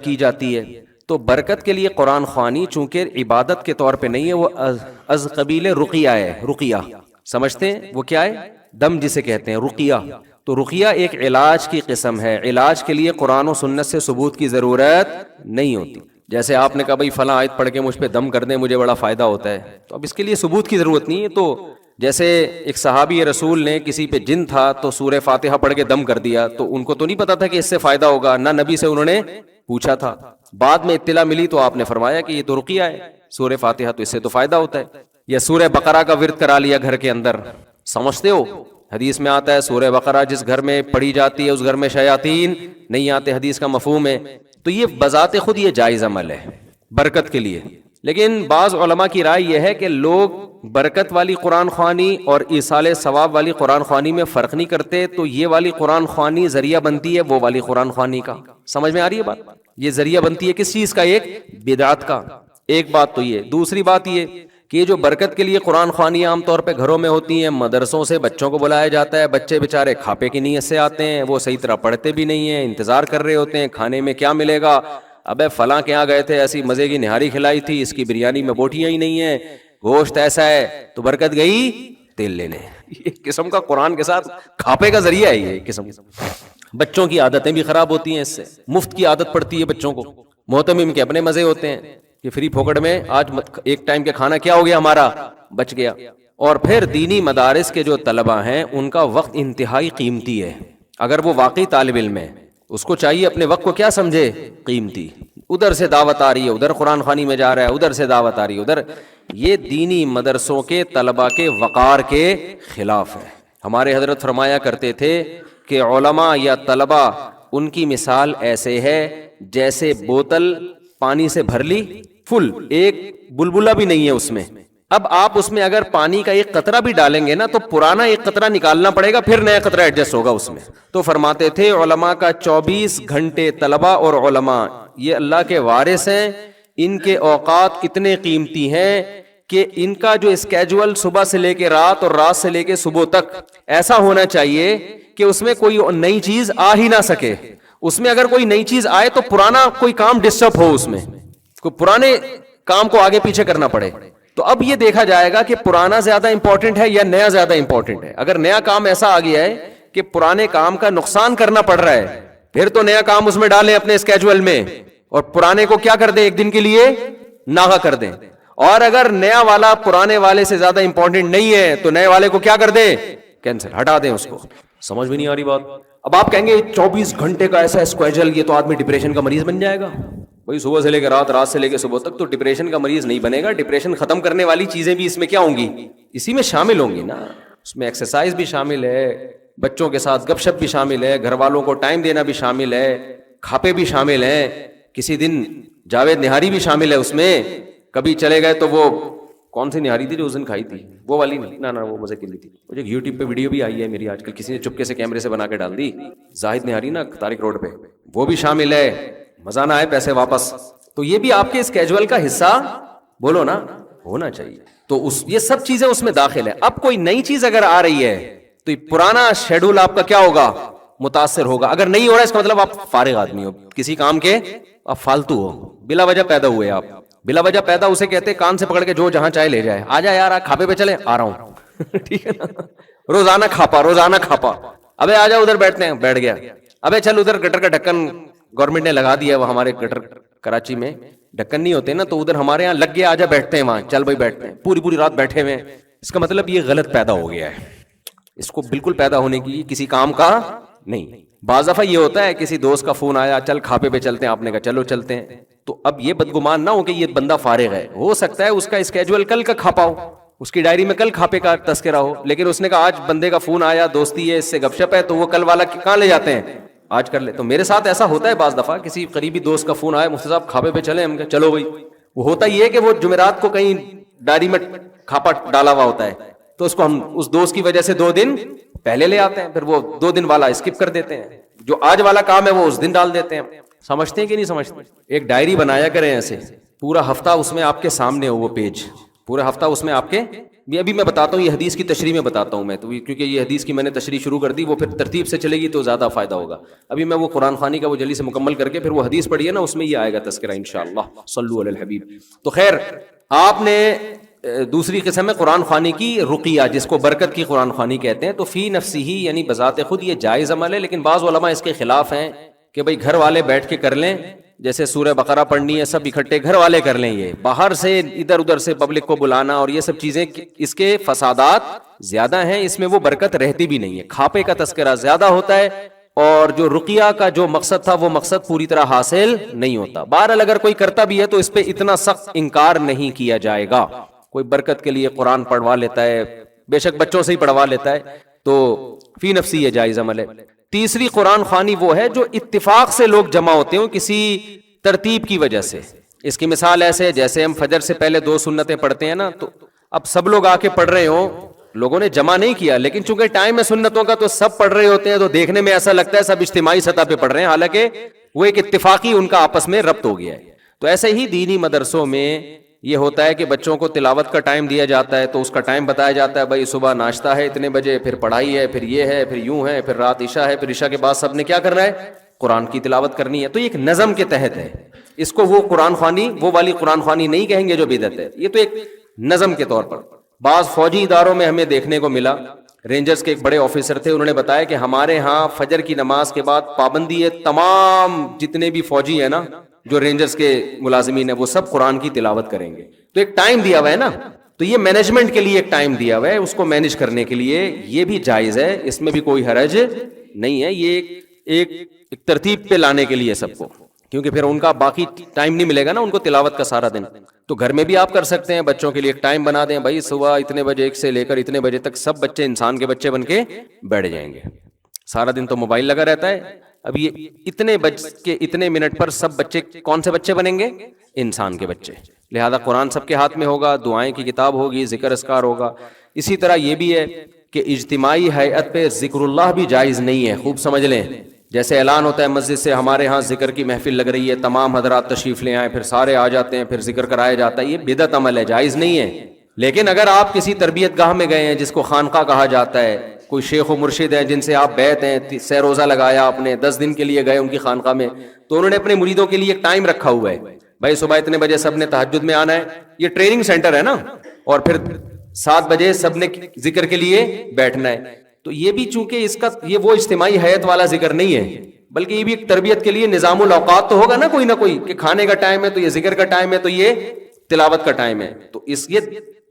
کی جاتی ہے. تو برکت کے لیے قرآن خوانی چونکہ عبادت کے طور پہ نہیں ہے، وہ از قبیل رقیہ ہے. رقیہ سمجھتے ہیں وہ کیا ہے؟ دم جسے کہتے ہیں، رقیہ. تو رقیہ ایک علاج کی قسم ہے. علاج کے لیے قرآن و سنت سے ثبوت کی ضرورت نہیں ہوتی. جیسے آپ نے کہا بھائی فلاں آیت پڑھ کے مجھ پہ دم کر دیں، مجھے بڑا فائدہ ہوتا ہے، تو اب اس کے لیے ثبوت کی ضرورت نہیں ہے. تو جیسے ایک صحابی رسول نے کسی پہ جن تھا تو سورہ فاتحہ پڑھ کے دم کر دیا، تو ان کو تو نہیں پتا تھا کہ اس سے فائدہ ہوگا، نہ نبی سے انہوں نے پوچھا تھا. بعد میں اطلاع ملی تو آپ نے فرمایا کہ یہ تو رقیہ ہے، سورہ فاتحہ تو اس سے تو فائدہ ہوتا ہے. یا سورہ بقرہ کا ورد کرا لیا گھر کے اندر. سمجھتے ہو؟ حدیث میں آتا ہے سورہ بقرہ جس گھر میں پڑھی جاتی ہے اس گھر میں شیاطین نہیں آتے، حدیث کا مفہوم ہے. تو یہ بذات خود یہ جائز عمل ہے برکت کے لیے. لیکن بعض علماء کی رائے یہ ہے کہ لوگ برکت والی قرآن خوانی اور ایصال ثواب والی قرآن خوانی میں فرق نہیں کرتے. تو یہ والی قرآن خوانی ذریعہ بنتی ہے وہ والی قرآن خوانی کا. سمجھ میں آ رہی ہے بات؟ یہ ذریعہ بنتی ہے کس چیز کا؟ ایک بدعت کا. ایک بات تو یہ. دوسری بات یہ کہ یہ جو برکت کے لیے قرآن خوانی عام طور پہ گھروں میں ہوتی ہیں، مدرسوں سے بچوں کو بلایا جاتا ہے، بچے بےچارے کھاپے کی نیت سے آتے ہیں، وہ صحیح طرح پڑھتے بھی نہیں ہیں، انتظار کر رہے ہوتے ہیں کھانے میں کیا ملے گا. ابے فلاں کے یہاں گئے تھے، ایسی مزے کی نہاری کھلائی تھی، اس کی بریانی میں بوٹیاں ہی نہیں ہیں، گوشت ایسا ہے، تو برکت گئی تیل لینے. ایک قسم کا قرآن کے ساتھ کھاپے کا ذریعہ ہے. یہ ایک قسم بچوں کی عادتیں بھی خراب ہوتی ہیں اس سے. مفت کی عادت پڑتی ہے بچوں کو. محتمم کے اپنے مزے ہوتے ہیں کہ فری پھوکٹ میں آج ایک ٹائم کے کھانا کیا ہو گیا ہمارا، بچ گیا. اور پھر دینی مدارس کے جو طلبہ ہیں ان کا وقت انتہائی قیمتی ہے. اگر وہ واقعی طالب علم ہے اس کو چاہیے اپنے وقت کو کیا سمجھے؟ قیمتی. ادھر سے دعوت آ رہی ہے، ادھر قرآن خوانی میں جا رہا ہے، ادھر سے دعوت آ رہی ہے، ادھر. یہ دینی مدرسوں کے طلباء کے وقار کے خلاف ہے. ہمارے حضرت فرمایا کرتے تھے کہ علماء یا طلباء ان کی مثال ایسے ہے جیسے بوتل پانی سے بھر لی فل، ایک بلبلہ بھی نہیں ہے اس میں. اب آپ اس میں اگر پانی کا ایک قطرہ بھی ڈالیں گے نا تو پرانا ایک قطرہ نکالنا پڑے گا، پھر نیا قطرہ ایڈجسٹ ہوگا اس میں. تو فرماتے تھے علماء کا 24 گھنٹے طلباء اور علماء یہ اللہ کے وارث ہیں، ان کے اوقات اتنے قیمتی ہیں کہ ان کا جو اسکیجول صبح سے لے کے رات اور رات سے لے کے صبح تک ایسا ہونا چاہیے کہ اس میں کوئی نئی چیز آ ہی نہ سکے. اس میں اگر کوئی نئی چیز آئے تو پرانا کوئی کام ڈسٹرب ہو، اس میں کوئی پرانے کام کو آگے پیچھے کرنا پڑے. تو اب یہ دیکھا جائے گا کہ پرانا زیادہ امپورٹنٹ ہے یا نیا زیادہ امپورٹنٹ ہے. اگر نیا کام ایسا آ گیا ہے کہ پرانے کام کا نقصان کرنا پڑ رہا ہے پھر تو نیا کام اس میں ڈالیں اپنے اسکیجول میں، اور پرانے کو کیا کر دیں، ایک دن کے لیے ناغا کر دیں. اور اگر نیا والا پرانے والے سے زیادہ امپورٹنٹ نہیں ہے تو نئے والے کو کیا کر دیں، کینسل، ہٹا دیں اس کو. سمجھ بھی نہیں آ رہی بات. اب آپ کہیں گے 24 گھنٹے کا ایسا اسکیجول، یہ تو آدمی ڈپریشن کا مریض بن جائے گا. بھائی صبح سے لے کے رات، رات سے لے کے صبح تک تو ڈپریشن کا مریض نہیں بنے گا. ڈپریشن ختم کرنے والی چیزیں بھی اس میں کیا ہوں گی، اسی میں شامل ہوں گی نا. اس میں ایکسرسائز بھی شامل ہے، بچوں کے ساتھ گپ شپ بھی شامل ہے، گھر والوں کو ٹائم دینا بھی شامل ہے، کھاپے بھی شامل ہیں. کسی دن جاوید نہاری بھی شامل ہے اس میں. کبھی چلے گئے تو وہ کون سی نہاری تھی جو اس دن کھائی تھی، وہ والی نہیں، نہ وہ مزے کی نہیں تھی. مجھے یوٹیوب پہ ویڈیو بھی آئی ہے میری آج کل، کسی نے چپکے سے کیمرے سے بنا کے ڈال دی، زاہد نہاری نا طارق روڈ پہ، وہ بھی شامل ہے. مزہ نہ آئے پیسے واپس. تو یہ بھی آپ کے اسکیجول کا حصہ بولو نا ہونا چاہیے. تو یہ سب چیزیں اس میں داخل ہے. اب کوئی نئی چیز اگر آ رہی ہے تو پرانا شیڈول آپ کا کیا ہوگا، متاثر ہوگا. اگر نہیں ہو رہا ہے اس کا مطلب آپ فارغ آدمی ہو کسی کام کے، آپ فالتو ہو، بلا وجہ پیدا ہوئے. آپ بلا وجہ پیدا اسے کہتے کان سے پکڑ کے جو جہاں چاہے لے جائے. آ جا یار کھاپے پہ چلے، آ رہا ہوں ٹھیک ہے نا. روزانہ کھاپا، روزانہ کھاپا. ابے آ جا ادھر بیٹھتے ہیں، بیٹھ گیا. ابے چل ادھر گٹر کا ڈھکن گورنمنٹ نے لگا دیا، وہ ہمارے گٹر کراچی میں ڈھکن نہیں ہوتے نا، تو ادھر ہمارے یہاں لگ گیا، آ جا بیٹھتے ہیں وہاں. چل بھائی بیٹھتے ہیں، پوری پوری رات بیٹھے ہوئے. اس کا مطلب یہ غلط پیدا ہو گیا ہے. اس کو بالکل پیدا ہونے کی کسی کام کا نہیں. بعض دفعہ یہ ہوتا ہے کسی دوست کا فون آیا، چل کھاپے پہ چلتے ہیں، آپ نے کہا چلو چلتے ہیں. تو اب یہ بدگمان نہ ہو کہ یہ بندہ فارغ ہے، ہو سکتا ہے اس کا اسکیجول کل کا کھاپا ہو، اس کی ڈائری میں کل کھاپے کا تذکرہ ہو، لیکن اس نے کہا آج بندے کا فون آیا، دوستی ہے، اس سے گپ شپ ہے، تو وہ کل والا کہاں لے جاتے ہیں، آج کر لے. تو میرے ساتھ ایسا ہوتا ہے بعض دفعہ، کسی قریبی دوست کا فون آیا، مفتی صاحب کھاپے پہ چلیں، ہم کہا چلو بھائی. وہ ہوتا یہ ہے کہ وہ جمعرات کو کہیں ڈائری میں کھاپا ڈالا ہوا ہوتا ہے، تو اس کو ہم اس دوست کی وجہ سے 2 دن پہلے لے آتے ہیں، پھر وہ 2 دن والا اسکپ کر دیتے ہیں، جو آج والا کام ہے وہ اس دن ڈال دیتے ہیں. سمجھتے ہیں کہ نہیں سمجھتے؟ ایک ڈائری بنایا کریں ایسے، پورا ہفتہ اس میں آپ کے سامنے ہو وہ پیج، پورا ہفتہ اس میں آپ کے. ابھی میں بتاتا ہوں، یہ حدیث کی تشریح میں بتاتا ہوں میں تو، کیونکہ یہ حدیث کی میں نے تشریح شروع کر دی، وہ پھر ترتیب سے چلے گی تو زیادہ فائدہ ہوگا. ابھی میں وہ قرآن خوانی کا وہ جلدی سے مکمل کر کے پھر وہ حدیث پڑھی ہے نا، اس میں یہ آئے گا تذکرہ انشاءاللہ. صلو علی الحبیب. تو خیر، آپ نے دوسری قسم ہے قرآن خوانی کی رقیہ، جس کو برکت کی قرآن خوانی کہتے ہیں. تو فی نفسی ہی یعنی بذات خود یہ جائز عمل ہے، لیکن بعض علماء اس کے خلاف ہیں کہ بھئی گھر والے بیٹھ کے کر لیں، جیسے سورہ بقرہ پڑھنی ہے سب اکٹھے گھر والے کر لیں. یہ باہر سے ادھر ادھر سے پبلک کو بلانا اور یہ سب چیزیں، اس کے فسادات زیادہ ہیں، اس میں وہ برکت رہتی بھی نہیں ہے. کھاپے کا تذکرہ زیادہ ہوتا ہے، اور جو رقیہ کا جو مقصد تھا وہ مقصد پوری طرح حاصل نہیں ہوتا. بہرحال اگر کوئی کرتا بھی ہے تو اس پہ اتنا سخت انکار نہیں کیا جائے گا. کوئی برکت کے لیے قرآن پڑھوا لیتا ہے، بے شک بچوں سے ہی پڑھوا لیتا ہے، تو فی نفسی یہ جائز عمل ہے. تیسری قرآن خوانی وہ ہے جو اتفاق سے لوگ جمع ہوتے ہوں کسی ترتیب کی وجہ سے. اس کی مثال ایسے جیسے ہم فجر سے پہلے 2 سنتیں پڑھتے ہیں نا، تو اب سب لوگ آ کے پڑھ رہے ہوں، لوگوں نے جمع نہیں کیا، لیکن چونکہ ٹائم ہے سنتوں کا تو سب پڑھ رہے ہوتے ہیں، تو دیکھنے میں ایسا لگتا ہے سب اجتماعی سطح پہ پڑھ رہے ہیں، حالانکہ وہ ایک اتفاقی ان کا آپس میں ربط ہو گیا ہے. تو ایسے ہی دینی مدرسوں میں یہ ہوتا ہے کہ بچوں کو تلاوت کا ٹائم دیا جاتا ہے، تو اس کا ٹائم بتایا جاتا ہے، بھائی صبح ناشتہ ہے اتنے بجے، پھر پڑھائی ہے، پھر یہ ہے، پھر یوں ہے، پھر رات عشاء ہے، پھر عشاء کے بعد سب نے کیا کرنا ہے، قرآن کی تلاوت کرنی ہے. تو یہ ایک نظم کے تحت ہے. اس کو وہ قرآن خوانی، وہ والی قرآن خوانی نہیں کہیں گے جو بدعت ہے، یہ تو ایک نظم کے طور پر. بعض فوجی اداروں میں ہمیں دیکھنے کو ملا، رینجرز کے ایک بڑے آفیسر تھے، انہوں نے بتایا کہ ہمارے ہاں فجر کی نماز کے بعد پابندی ہے، تمام جتنے بھی فوجی ہیں نا، جو رینجرز کے ملازمین ہیں، وہ سب قرآن کی تلاوت کریں گے. تو ایک ٹائم دیا ہوا ہے نا، تو یہ مینجمنٹ کے لیے ایک ٹائم دیا ہوا ہے، اس کو مینج کرنے کے لیے یہ بھی جائز ہے، اس میں بھی کوئی حرج نہیں ہے. یہ ایک ترتیب پہ لانے کے لیے سب کو، کیونکہ پھر ان کا باقی ٹائم نہیں ملے گا نا ان کو تلاوت کا سارا دن. تو گھر میں بھی آپ کر سکتے ہیں، بچوں کے لیے ایک ٹائم بنا دیں، بھائی صبح اتنے بجے سے لے کر اتنے بجے تک سب بچے انسان کے بچے بن کے بیٹھ جائیں گے. سارا دن تو موبائل لگا رہتا ہے، اب یہ اتنے بج کے اتنے منٹ پر سب بچے کون سے بچے بنیں گے؟ انسان کے بچے. لہذا قرآن سب کے ہاتھ میں ہوگا، دعائیں کی کتاب ہوگی، ذکر اذکار ہوگا. اسی طرح یہ بھی ہے کہ اجتماعی ہیئت پہ ذکر اللہ بھی جائز نہیں ہے، خوب سمجھ لیں. جیسے اعلان ہوتا ہے مسجد سے ہمارے ہاں ذکر کی محفل لگ رہی ہے، تمام حضرات تشریف لے آئیں، پھر سارے آ جاتے ہیں، پھر ذکر کرایا جاتا ہے، یہ بدعت عمل ہے، جائز نہیں ہے. لیکن اگر آپ کسی تربیت گاہ میں گئے ہیں جس کو خانقاہ کہا جاتا ہے، کوئی شیخ و مرشد ہیں جن سے آپ بیعت ہیں، سہ روزہ لگایا آپ نے، 10 دن کے لیے گئے ان کی خانقاہ میں، تو انہوں نے اپنے مریدوں کے لیے ایک ٹائم رکھا ہوا ہے، بھائی صبح اتنے بجے سب نے تہجد میں آنا ہے، یہ ٹریننگ سینٹر ہے نا، اور پھر 7 بجے سب نے ذکر کے لیے بیٹھنا ہے. تو یہ بھی چونکہ اس کا یہ وہ اجتماعی حیت والا ذکر نہیں ہے، بلکہ یہ بھی ایک تربیت کے لیے نظام الاوقات تو ہوگا نا کوئی نہ کوئی، کہ کھانے کا ٹائم ہے تو یہ ذکر کا ٹائم ہے، تو یہ تلاوت کا ٹائم ہے، تو اس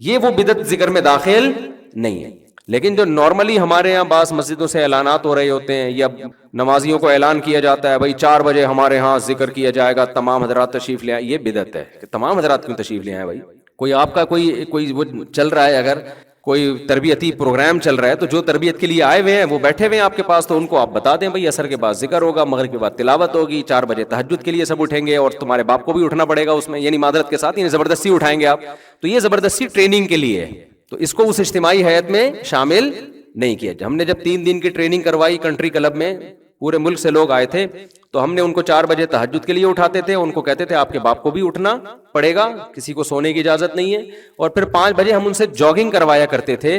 یہ وہ بدعت ذکر میں داخل نہیں ہے. لیکن جو نارملی ہمارے یہاں بعض مسجدوں سے اعلانات ہو رہے ہوتے ہیں، یا نمازیوں کو اعلان کیا جاتا ہے بھائی 4 بجے ہمارے ہاں ذکر کیا جائے گا، تمام حضرات تشریف لے آئیں، یہ بدعت ہے. کہ تمام حضرات کیوں تشریف لے آئیں بھائی؟ کوئی آپ کا کوئی وہ چل رہا ہے، اگر کوئی تربیتی پروگرام چل رہا ہے تو جو تربیت کے لیے آئے ہوئے ہیں وہ بیٹھے ہوئے ہیں آپ کے پاس، تو ان کو آپ بتا دیں بھائی عصر کے بعد ذکر ہوگا، مغرب کے بعد تلاوت ہوگی، 4 بجے تہجد کے لیے سب اٹھیں گے، اور تمہارے باپ کو بھی اٹھنا پڑے گا اس میں، یعنی معذرت کے ساتھ، یعنی زبردستی اٹھائیں گے آپ. تو یہ زبردستی ٹریننگ کے لیے ہے، تو اس کو اس اجتماعی حیات میں شامل نہیں کیا. ہم نے جب 3 دن کی ٹریننگ کروائی کنٹری کلب میں، پورے ملک سے لوگ آئے تھے، تو ہم نے ان کو 4 بجے تہجد کے لیے اٹھاتے تھے، ان کو کہتے تھے آپ کے باپ کو بھی اٹھنا پڑے گا، کسی کو سونے کی اجازت نہیں ہے. اور پھر 5 بجے ہم ان سے جاگنگ کروایا کرتے تھے،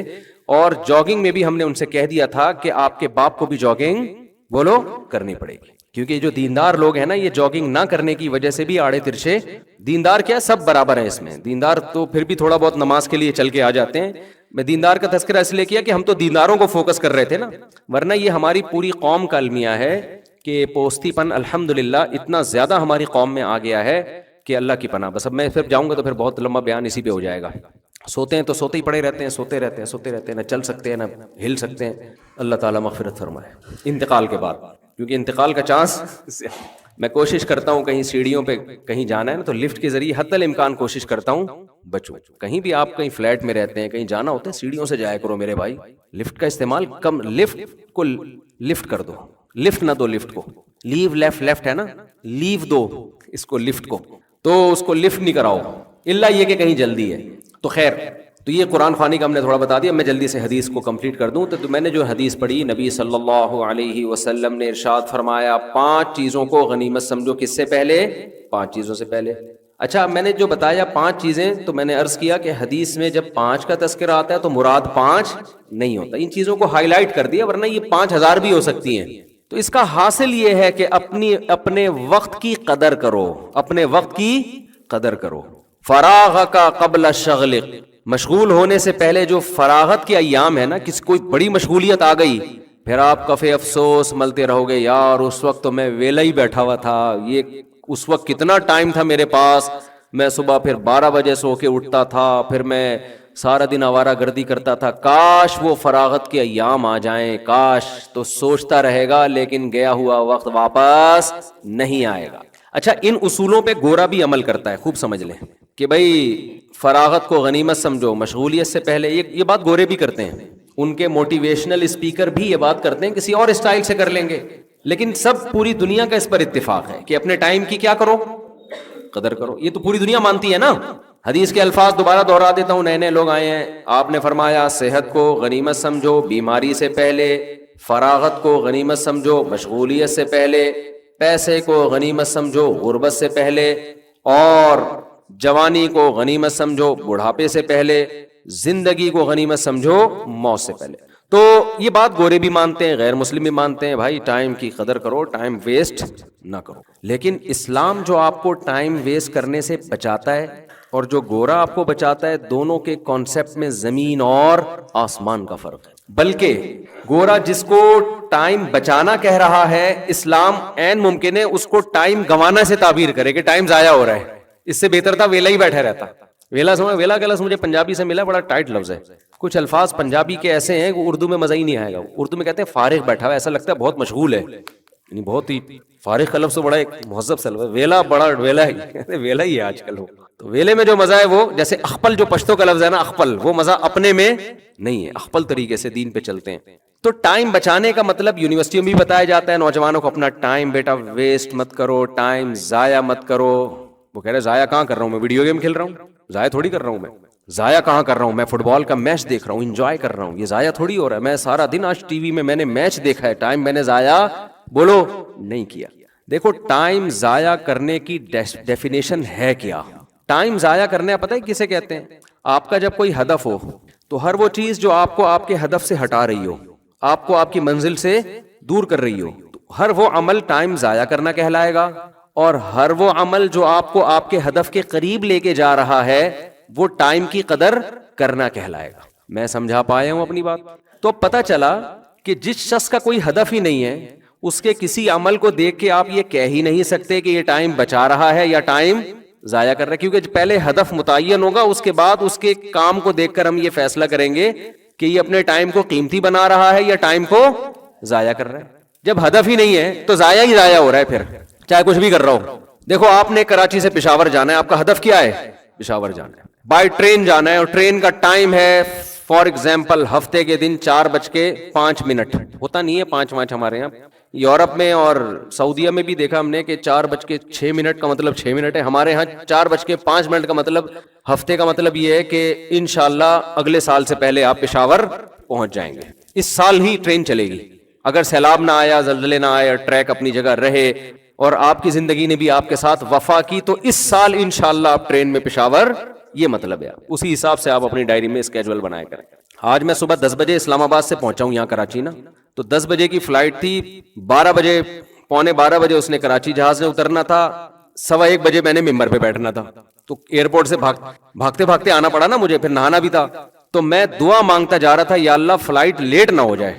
اور جاگنگ میں بھی ہم نے ان سے کہہ دیا تھا کہ آپ کے باپ کو بھی جاگنگ بولو کرنی پڑے گی. کیونکہ جو دیندار لوگ ہیں نا، یہ جاگنگ نہ کرنے کی وجہ سے بھی آڑے ترچے، دیندار کیا سب برابر ہیں اس میں، دیندار تو پھر بھی تھوڑا بہت نماز کے لیے چل کے آ جاتے ہیں. میں دیندار کا تذکرہ اس لیے کیا کہ ہم تو دینداروں کو فوکس کر رہے تھے نا، ورنہ یہ ہماری پوری قوم کا المیہ ہے کہ پوستی پن الحمدللہ اتنا زیادہ ہماری قوم میں آ گیا ہے کہ اللہ کی پناہ. بس اب میں پھر جاؤں گا تو پھر بہت لمبا بیان اسی پہ ہو جائے گا. سوتے ہیں تو سوتے ہی پڑے رہتے ہیں، سوتے رہتے ہیں، نہ چل سکتے ہیں نہ ہل سکتے ہیں. اللہ تعالیٰ مغفرت فرمائے انتقال کے بعد، کیونکہ انتقال کا چانس میں کوشش کرتا ہوں کہیں سیڑھیوں پہ کہیں جانا ہے نا تو لفٹ کے ذریعے حتی الامکان کوشش کرتا ہوں بچوں. کہیں بھی آپ کہیں فلیٹ میں رہتے ہیں، کہیں جانا ہوتا ہے، سیڑھیوں سے جایا کرو میرے بھائی. لفٹ کا استعمال کم، لفٹ کو لفٹ کر دو، لفٹ نہ دو لفٹ کو. لیو لیفٹ ہے نا، لیو دو اس کو لفٹ کو، تو اس کو لفٹ نہیں کراؤ الا یہ کہ کہیں جلدی ہے. تو خیر، تو یہ قرآن خوانی کا ہم نے تھوڑا بتا دیا. میں جلدی سے حدیث کو کمپلیٹ کر دوں. تو میں نے جو حدیث پڑھی، نبی صلی اللہ علیہ وسلم نے ارشاد فرمایا 5 چیزوں کو غنیمت سمجھو. کس سے پہلے؟ 5 چیزوں سے پہلے. اچھا، میں نے جو بتایا 5 چیزیں، تو میں نے عرض کیا کہ حدیث میں جب 5 کا تذکرہ آتا ہے تو مراد 5 نہیں ہوتا. ان چیزوں کو ہائی لائٹ کر دیا، ورنہ یہ 5000 بھی ہو سکتی ہیں. تو اس کا حاصل یہ ہے کہ اپنے وقت کی قدر کرو، اپنے وقت کی قدر کرو. فراغک قبل الشغل، مشغول ہونے سے پہلے جو فراغت کے ایام ہے نا، کسی کوئی بڑی مشغولیت آ گئی، پھر آپ کفے افسوس ملتے رہو گے، یار اس وقت تو میں ویلا ہی بیٹھا ہوا تھا، یہ اس وقت کتنا ٹائم تھا میرے پاس، میں صبح پھر 12 بجے سو کے اٹھتا تھا، پھر میں سارا دن آوارہ گردی کرتا تھا، کاش وہ فراغت کے ایام آ جائیں، کاش. تو سوچتا رہے گا لیکن گیا ہوا وقت واپس نہیں آئے گا. اچھا، ان اصولوں پہ گورا بھی عمل کرتا ہے، خوب سمجھ لیں کہ بھائی فراغت کو غنیمت سمجھو، مشغولیت سے پہلے. یہ بات گورے بھی کرتے ہیں، ان کے موٹیویشنل اسپیکر بھی یہ بات کرتے ہیں، کسی اور اسٹائل سے کر لیں گے، لیکن سب پوری دنیا کا اس پر اتفاق ہے کہ اپنے ٹائم کی کیا کرو؟ قدر کرو. یہ تو پوری دنیا مانتی ہے نا. حدیث کے الفاظ دوبارہ دہرا دیتا ہوں، نئے لوگ آئے ہیں. آپ نے فرمایا صحت کو غنیمت سمجھو بیماری سے پہلے، فراغت کو غنیمت سمجھو مشغولیت سے پہلے، پیسے کو غنیمت سمجھو غربت سے پہلے، اور جوانی کو غنیمت سمجھو بڑھاپے سے پہلے، زندگی کو غنیمت سمجھو موت سے پہلے. تو یہ بات گورے بھی مانتے ہیں، غیر مسلم بھی مانتے ہیں، بھائی ٹائم کی قدر کرو، ٹائم ویسٹ نہ کرو. لیکن اسلام جو آپ کو ٹائم ویسٹ کرنے سے بچاتا ہے اور جو گورا آپ کو بچاتا ہے، دونوں کے کانسیپٹ میں زمین اور آسمان کا فرق ہے. بلکہ گورا جس کو ٹائم بچانا کہہ رہا ہے، اسلام عین ممکن ہے اس کو ٹائم گنوانا سے تعبیر کرے کہ ٹائم ضائع ہو رہا ہے. اس سے بہتر تھا ویلا ہی بیٹھا رہتا. ویلا کا لفظ مجھے پنجابی سے ملا، بڑا ٹائٹ لفظ ہے. کچھ الفاظ پنجابی کے ایسے ہیں کہ اردو میں مزہ ہی نہیں آئے گا. اردو میں کہتے ہیں فارغ بیٹھا ہوا، ایسا لگتا ہے بہت مشغول ہے. یعنی بہت ہی فارغ کا لفظ تو بڑا ایک مہذب سا لفظ ہے، ویلا بڑا ویلا ہے، ویلا ہی ہے آج کل وہ. تو ویلے میں جو مزہ ہے وہ جیسے اخپل جو پشتو کا لفظ ہے نا اخپل، وہ مزہ اپنے میں نہیں ہے، اخپل طریقے سے دین پہ چلتے ہیں. تو ٹائم بچانے کا مطلب یونیورسٹیوں میں بھی بتایا جاتا ہے نوجوانوں کو اپنا ٹائم بیٹا ویسٹ مت کرو، ٹائم ضائع مت کرو. وہ کہہ رہے ضائع کہاں کر رہا ہوں میں، ویڈیو گیم کھیل رہا ہوں، ضائع تھوڑی کر رہا ہوں میں. ضائع کہاں کر رہا ہوں میں، فٹ بال کا میچ دیکھ رہا ہوں، انجوائے کر رہا ہوں، یہ ضائع تھوڑی ہو رہا ہے. میں سارا دن آج ٹی وی میں نے میچ دیکھا ہے، ٹائم میں نے ضائع بولو نہیں کیا. دیکھو ٹائم ضائع کرنے کی ڈیفینیشن ہے کیا. ٹائم ضائع کرنے پتہ ہے کسے کہتے ہیں؟ آپ کا جب کوئی ہدف ہو تو ہر وہ چیز جو آپ کو آپ کے ہدف سے ہٹا رہی ہو، آپ کو آپ کی منزل سے دور کر رہی ہو، ہر وہ عمل ٹائم ضائع کرنا کہلائے گا. اور ہر وہ عمل جو آپ کو آپ کے ہدف کے قریب لے کے جا رہا ہے وہ ٹائم کی قدر کرنا کہلائے گا. میں سمجھا پایا ہوں اپنی بات؟ تو پتہ چلا کہ جس شخص کا کوئی ہدف ہی نہیں ہے اس کے کسی عمل کو دیکھ کے آپ یہ کہہ ہی نہیں سکتے کہ یہ ٹائم بچا رہا ہے یا ٹائم ضائع کر رہا ہے، کیونکہ پہلے ہدف متعین ہوگا، اس کے بعد اس کے کام کو دیکھ کر ہم یہ فیصلہ کریں گے کہ یہ اپنے ٹائم کو قیمتی بنا رہا ہے یا ٹائم کو ضائع کر رہا ہے. جب ہدف ہی نہیں ہے تو ضائع ہی ضائع ہو رہا ہے، پھر چاہے کچھ بھی کر رہا ہو. دیکھو آپ نے کراچی سے پشاور جانا ہے، آپ کا ہدف کیا ہے؟ پشاور جانا ہے. بائی ٹرین جانا ہے اور ٹرین کا ٹائم ہے فار ایگزامپل ہفتے کے دن 4:05 ہوتا نہیں ہے 5 ہمارے یہاں. یورپ میں اور سعودیہ میں بھی دیکھا ہم نے کہ 4:06 کا مطلب 6 منٹ ہے. ہمارے ہاں 4:05 کا مطلب ہفتے کا مطلب یہ ہے کہ انشاءاللہ اگلے سال سے پہلے آپ پشاور پہنچ جائیں گے. اس سال ہی ٹرین چلے گی، اگر سیلاب نہ آیا، زلزلے نہ آئے، ٹریک اپنی جگہ رہے اور آپ کی زندگی نے بھی آپ کے ساتھ وفا کی تو اس سال انشاءاللہ آپ ٹرین میں پشاور. یہ مطلب ہے اسی حساب سے آپ اپنی ڈائری میں اسکیجول بنایا کریں. آج میں صبح 10 بجے اسلام آباد سے پہنچا ہوں یہاں کراچی نا، تو 10 بجے کی فلائٹ تھی، 12 بجے 11:45 اس نے کراچی جہاز نے اترنا تھا، 1:15 بجے میں نے ممبر پہ بیٹھنا تھا. تو ایئرپورٹ سے بھاگتے بھاگتے آنا پڑا نا مجھے، پھر نہانا بھی تھا. تو میں دعا مانگتا جا رہا تھا یا اللہ فلائٹ لیٹ نہ ہو جائے.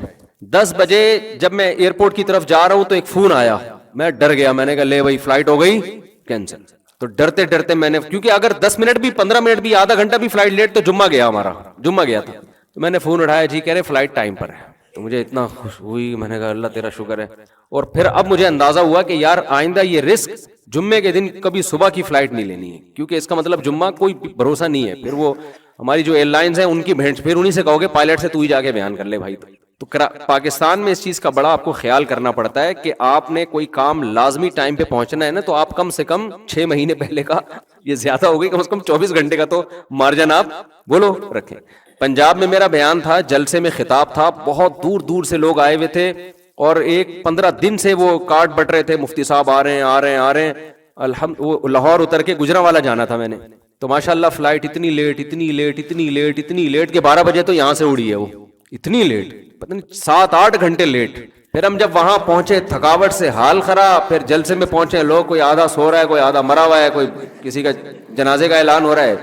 10 بجے جب میں ایئرپورٹ کی طرف جا رہا ہوں تو ایک فون آیا، میں ڈر گیا، میں نے کہا لے بھائی فلائٹ ہو گئی کینسل. تو ڈرتے ڈرتے میں نے، کیونکہ اگر 10 منٹ بھی 15 منٹ بھی آدھا گھنٹہ بھی فلائٹ لیٹ تو جمعہ گیا، ہمارا جمعہ گیا تھا. تو میں نے فون اٹھایا، جی کہہ رہے فلائٹ ٹائم پر ہے. تو مجھے اتنا خوش ہوئی، میں نے کہا اللہ تیرا شکر ہے. اور پھر اب مجھے اندازہ ہوا کہ یار آئندہ یہ رسک جمعے کے دن کبھی صبح کی فلائٹ نہیں لینی ہے، کیونکہ اس کا مطلب جمعہ کوئی بھروسہ نہیں ہے. پھر وہ ہماری جو ایئر لائنز ہیں ان کی بھینٹ، پھر انہیں سے کہو گے پائلٹ سے تو ہی جا کے بیان کر لے بھائی. تو پاکستان میں اس چیز کا بڑا آپ کو خیال کرنا پڑتا ہے کہ آپ نے کوئی کام لازمی ٹائم پہ پہنچنا ہے نا، تو آپ کم سے کم 6 مہینے پہلے کا، یہ زیادہ ہو گئی، کم سے کم 24 گھنٹے کا تو مارجن آپ بولو رکھیں. پنجاب میں میرا بیان تھا، جلسے میں خطاب تھا، بہت دور دور سے لوگ آئے ہوئے تھے اور 15 دن سے وہ کارڈ بٹ رہے تھے، مفتی صاحب آ رہے ہیں آ رہے ہیں آ رہے ہیں. وہ لاہور اتر کے گجرانوالہ جانا تھا میں نے، تو ماشاءاللہ فلائٹ اتنی لیٹ اتنی لیٹ اتنی لیٹ اتنی لیٹ کہ 12 بجے تو یہاں سے اڑی ہے، وہ اتنی لیٹ، پتہ نہیں 7-8 گھنٹے لیٹ. پھر ہم جب وہاں پہنچے تھکاوٹ سے حال خراب، پھر جلسے میں پہنچے، لوگ کوئی آدھا سو رہا ہے، کوئی آدھا مرا ہوا ہے، کوئی کسی کا جنازے کا اعلان ہو رہا ہے.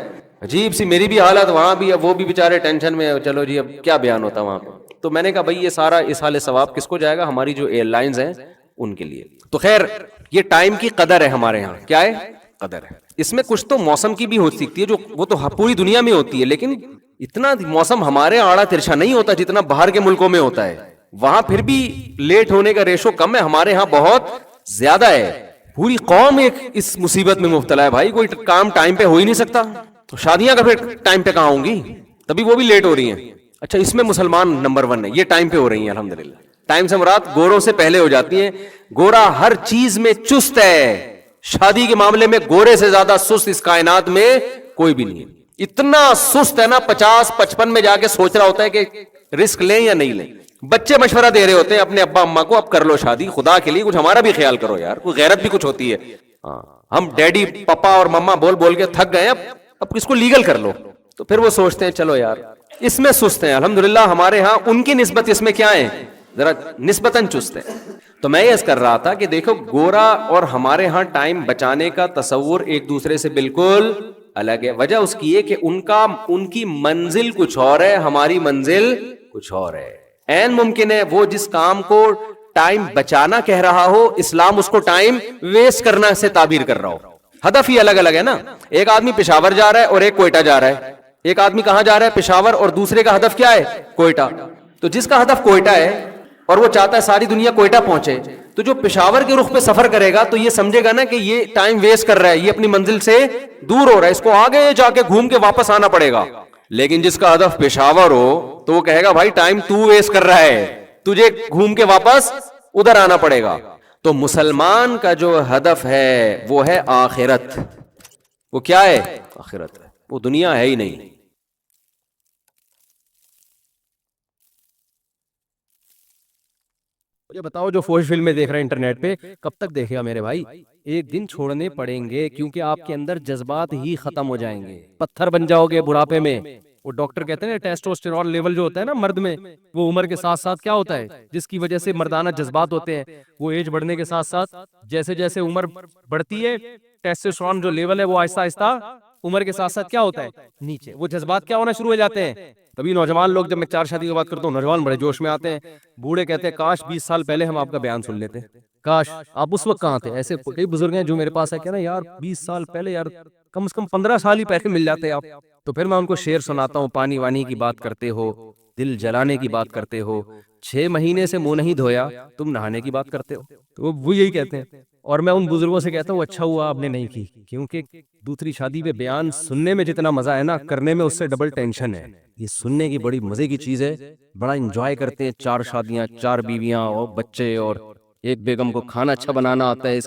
عجیب سی میری بھی حالت وہاں بھی، اب وہ بھی بیچارے ٹینشن میں. چلو جی اب کیا بیان ہوتا وہاں پہ. تو میں نے کہا بھائی یہ سارا اصحال ثواب کس کو جائے گا؟ ہماری جو ایئر لائنز ہیں ان کے لیے. تو خیر یہ ٹائم کی قدر ہے ہمارے ہاں. کیا ہے؟ قدر ہے. اس میں کچھ تو موسم کی بھی ہو سکتی ہے، جو وہ تو پوری دنیا میں ہوتی ہے، لیکن اتنا موسم ہمارے آڑا ترچھا نہیں ہوتا جتنا باہر کے ملکوں میں ہوتا ہے. وہاں پھر بھی لیٹ ہونے کا ریشو کم ہے، ہمارے ہاں بہت زیادہ ہے. پوری قوم ایک اس مصیبت میں مبتلا ہے بھائی، کوئی کام ٹائم پہ ہو ہی نہیں سکتا. تو شادیاں کا پھر ٹائم پہ کہاں ہوں گی؟ تبھی وہ بھی لیٹ ہو رہی ہیں. اچھا اس میں مسلمان نمبر 1 ہے، یہ ٹائم پہ ہو رہی ہیں الحمدللہ. ٹائم سے مراد گوروں سے پہلے ہو جاتی ہیں. گورا ہر چیز میں چست ہے، شادی کے معاملے میں گورے سے زیادہ سست اس کائنات میں کوئی بھی نہیں ہے. اتنا سست ہے نا، 50-55 میں جا کے سوچ رہا ہوتا ہے کہ رسک لیں یا نہیں لیں. بچے مشورہ دے رہے ہوتے ہیں اپنے ابا اماں کو، اب کر لو شادی، خدا کے لیے کچھ ہمارا بھی خیال کرو یار، کوئی غیرت بھی کچھ ہوتی ہے. ہم ڈیڈی پپا اور مما بول بول کے تھک گئے، اب کس کو لیگل کر لو. تو پھر وہ سوچتے ہیں چلو یار اس میں سست ہیں. الحمدللہ ہمارے ہاں ان کی نسبت اس میں کیا ہے، ذرا نسبتاً چست ہے. تو میں یہ کر رہا تھا کہ دیکھو گورا اور ہمارے ہاں ٹائم بچانے کا تصور ایک دوسرے سے بالکل الگ ہے. وجہ اس کی ہے کہ ان کی منزل کچھ اور ہے، ہماری منزل کچھ اور ہے. عین ممکن ہے وہ جس کام کو ٹائم بچانا کہہ رہا ہو، اسلام اس کو ٹائم ویسٹ کرنا سے تعبیر کر رہا ہو. ہدف ہی الگ الگ ہے نا. ایک آدمی پشاور جا رہا ہے اور ایک کوئٹہ جا رہا ہے. ایک آدمی کہاں جا رہا ہے؟ پشاور، اور دوسرے کا ہدف کیا ہے؟ کوئٹہ. تو جس کا ہدف کوئٹہ ہے اور وہ چاہتا ہے ساری دنیا کوئٹہ پہنچے، تو جو پشاور کے رخ پہ سفر کرے گا تو یہ سمجھے گا نا کہ یہ ٹائم ویسٹ کر رہا ہے, یہ اپنی منزل سے دور ہو رہا ہے, اس کو آگے جا کے گھوم کے واپس آنا پڑے گا. لیکن جس کا ہدف پشاور ہو تو وہ کہے گا بھائی ٹائم تو ویسٹ کر رہا ہے, تجھے گھوم کے واپس ادھر آنا پڑے گا. تو مسلمان کا جو ہدف ہے وہ ہے آخرت. وہ کیا ہے؟ آخرت ہے, وہ دنیا ہے ہی نہیں. مجھے بتاؤ جو فوج فلمیں دیکھ رہے ہیں انٹرنیٹ پہ, کب تک دیکھے گا میرے بھائی؟ ایک دن چھوڑنے پڑیں گے, کیونکہ آپ کے اندر جذبات ہی ختم ہو جائیں گے, پتھر بن جاؤ گے بڑھاپے میں. وہ ڈاکٹر کہتے ہیں ٹیسٹوسٹیرون لیول جو ہوتا ہے نا مرد میں, وہ عمر کے ساتھ ساتھ کیا ہوتا ہے, جس کی وجہ سے مردانہ جذبات ہوتے ہیں, وہ ایج بڑھنے کے ساتھ ساتھ جیسے جیسے عمر بڑھتی ہے ٹیسٹوسٹیرون جو لیول ہے وہ آہستہ آہستہ عمر کے ساتھ ساتھ کیا ہوتا ہے, نیچے. وہ جذبات کیا ہونا شروع ہو جاتے ہیں. تبھی نوجوان لوگ, جب میں 4 شادی کی بات کرتا ہوں, نوجوان بڑے جوش میں آتے ہیں, بوڑھے کہتے ہیں کاش 20 سال پہلے ہم آپ کا بیان سن لیتے, کاش آپ اس وقت کہاں تھے. ایسے کئی بزرگ ہیں جو میرے پاس ہے, کہنا یار 20 سال پہلے, یار کم از کم 15 سال ہی پہلے مل جاتے آپ. تو پھر میں ان کو شعر سناتا ہوں, پانی وانی کی بات کرتے ہو, دل جلانے کی بات کرتے ہو, 6 مہینے سے منہ نہیں دھویا, تم نہانے کی بات کرتے ہو. تو وہ یہی کہتے ہیں. اور میں ان بزرگوں سے کہتا ہوں اچھا ہوا آپ نے نہیں کی, کیونکہ دوسری شادی پہ بیان سننے میں جتنا مزہ ہے نا, کرنے میں اس سے ڈبل ٹینشن ہے. یہ سننے کی بڑی مزے کی چیز ہے, بڑا انجوائے کرتے ہیں. 4 شادیاں, 4 بیویاں اور بچے, اور ایک بیگم کو کھانا اچھا بنانا آتا ہے,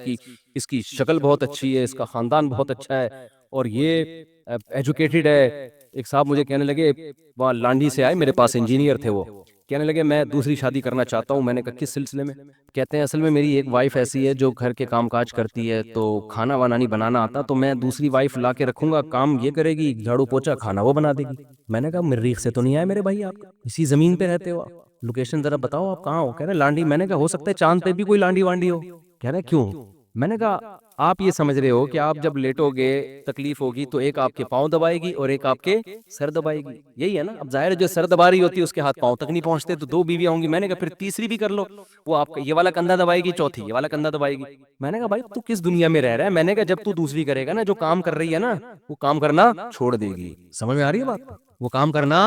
اس کی شکل بہت اچھی ہے, اس کا خاندان بہت اچھا ہے, اور یہ ایجوکیٹڈ ہے. ایک صاحب مجھے کہنے لگے, وہاں لانڈی سے آئے میرے پاس, انجینئر تھے وہ, کہنے لگے میں دوسری شادی کرنا چاہتا ہوں. میں نے کہا کس سلسلے میں؟ کہتے ہیں اصل میں میری ایک وائف ایسی ہے جو گھر کے کام کاج کرتی ہے, تو کھانا وانا نہیں بنانا آتا, تو میں دوسری وائف لا کے رکھوں گا, کام یہ کرے گی, جھاڑو پوچھا کھانا وہ بنا دے گی. میں نے کہا مریخ سے تو نہیں آئے میرے بھائی, آپ اسی زمین پہ رہتے ہو, لوکیشن ذرا بتاؤ آپ کہاں ہو. کہہ رہے لانڈی. میں نے کہا ہو سکتا ہے چاند پہ بھی کوئی لانڈی وانڈی ہو. کہہ رہے کیوں؟ میں نے کہا آپ یہ سمجھ رہے ہو کہ آپ جب لیٹو گے تکلیف ہوگی تو ایک آپ کے پاؤں دبائے گی اور ایک آپ کے سر دبائے گی, یہی ہے نا. اب ظاہر ہے جو سر دبا رہی ہوتی ہے اس کے ہاتھ پاؤں تک نہیں پہنچتے, تو 2 بیویاں ہوں گی. میں نے کہا پھر تیسری بھی کر لو, وہ آپ کا یہ والا کندھا دبائے گی, چوتھی یہ والا کندھا دبائے گی. میں نے کہا بھائی تو کس دنیا میں رہ رہا ہے؟ میں نے کہا جب تو دوسری کرے گا نا, جو کام کر رہی ہے نا وہ کام کرنا چھوڑ دے گی. سمجھ میں آ رہی ہے بات؟ وہ کام کرنا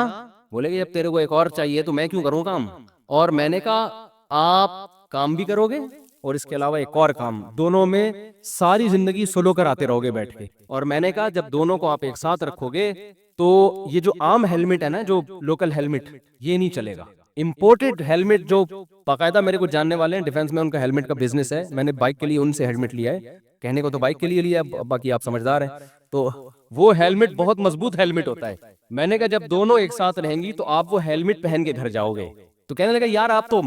بولے گی جب تیرے کو ایک اور چاہیے تو میں کیوں کروں کام. اور میں نے کہا آپ کام بھی کرو گے اور اس کے علاوہ ایک اور کام, دونوں میں ساری زندگی سلو کراتے رہو گے بیٹھ کے. اور میں نے کہا جب دونوں کو آپ ایک ساتھ رکھو گے تو یہ جو عام ہیلمٹ ہے نا, جو لوکل ہیلمٹ, یہ نہیں چلے گا. امپورٹڈ ہیلمٹ جو باقاعدہ میرے کو جاننے والے ہیں ڈیفنس میں, ان کا ہیلمٹ کا بزنس ہے, میں نے بائک کے لیے ان سے ہیلمٹ لیا ہے. کہنے کو تو بائک کے لیے لیا, باقی آپ سمجھدار ہیں. تو وہ ہیلمٹ بہت مضبوط ہیلمٹ ہوتا ہے. میں نے کہا جب دونوں ایک ساتھ رہیں گی تو آپ وہ ہیلمٹ پہن کے گھر جاؤ گے. تو کہنے لگا یار آپ تو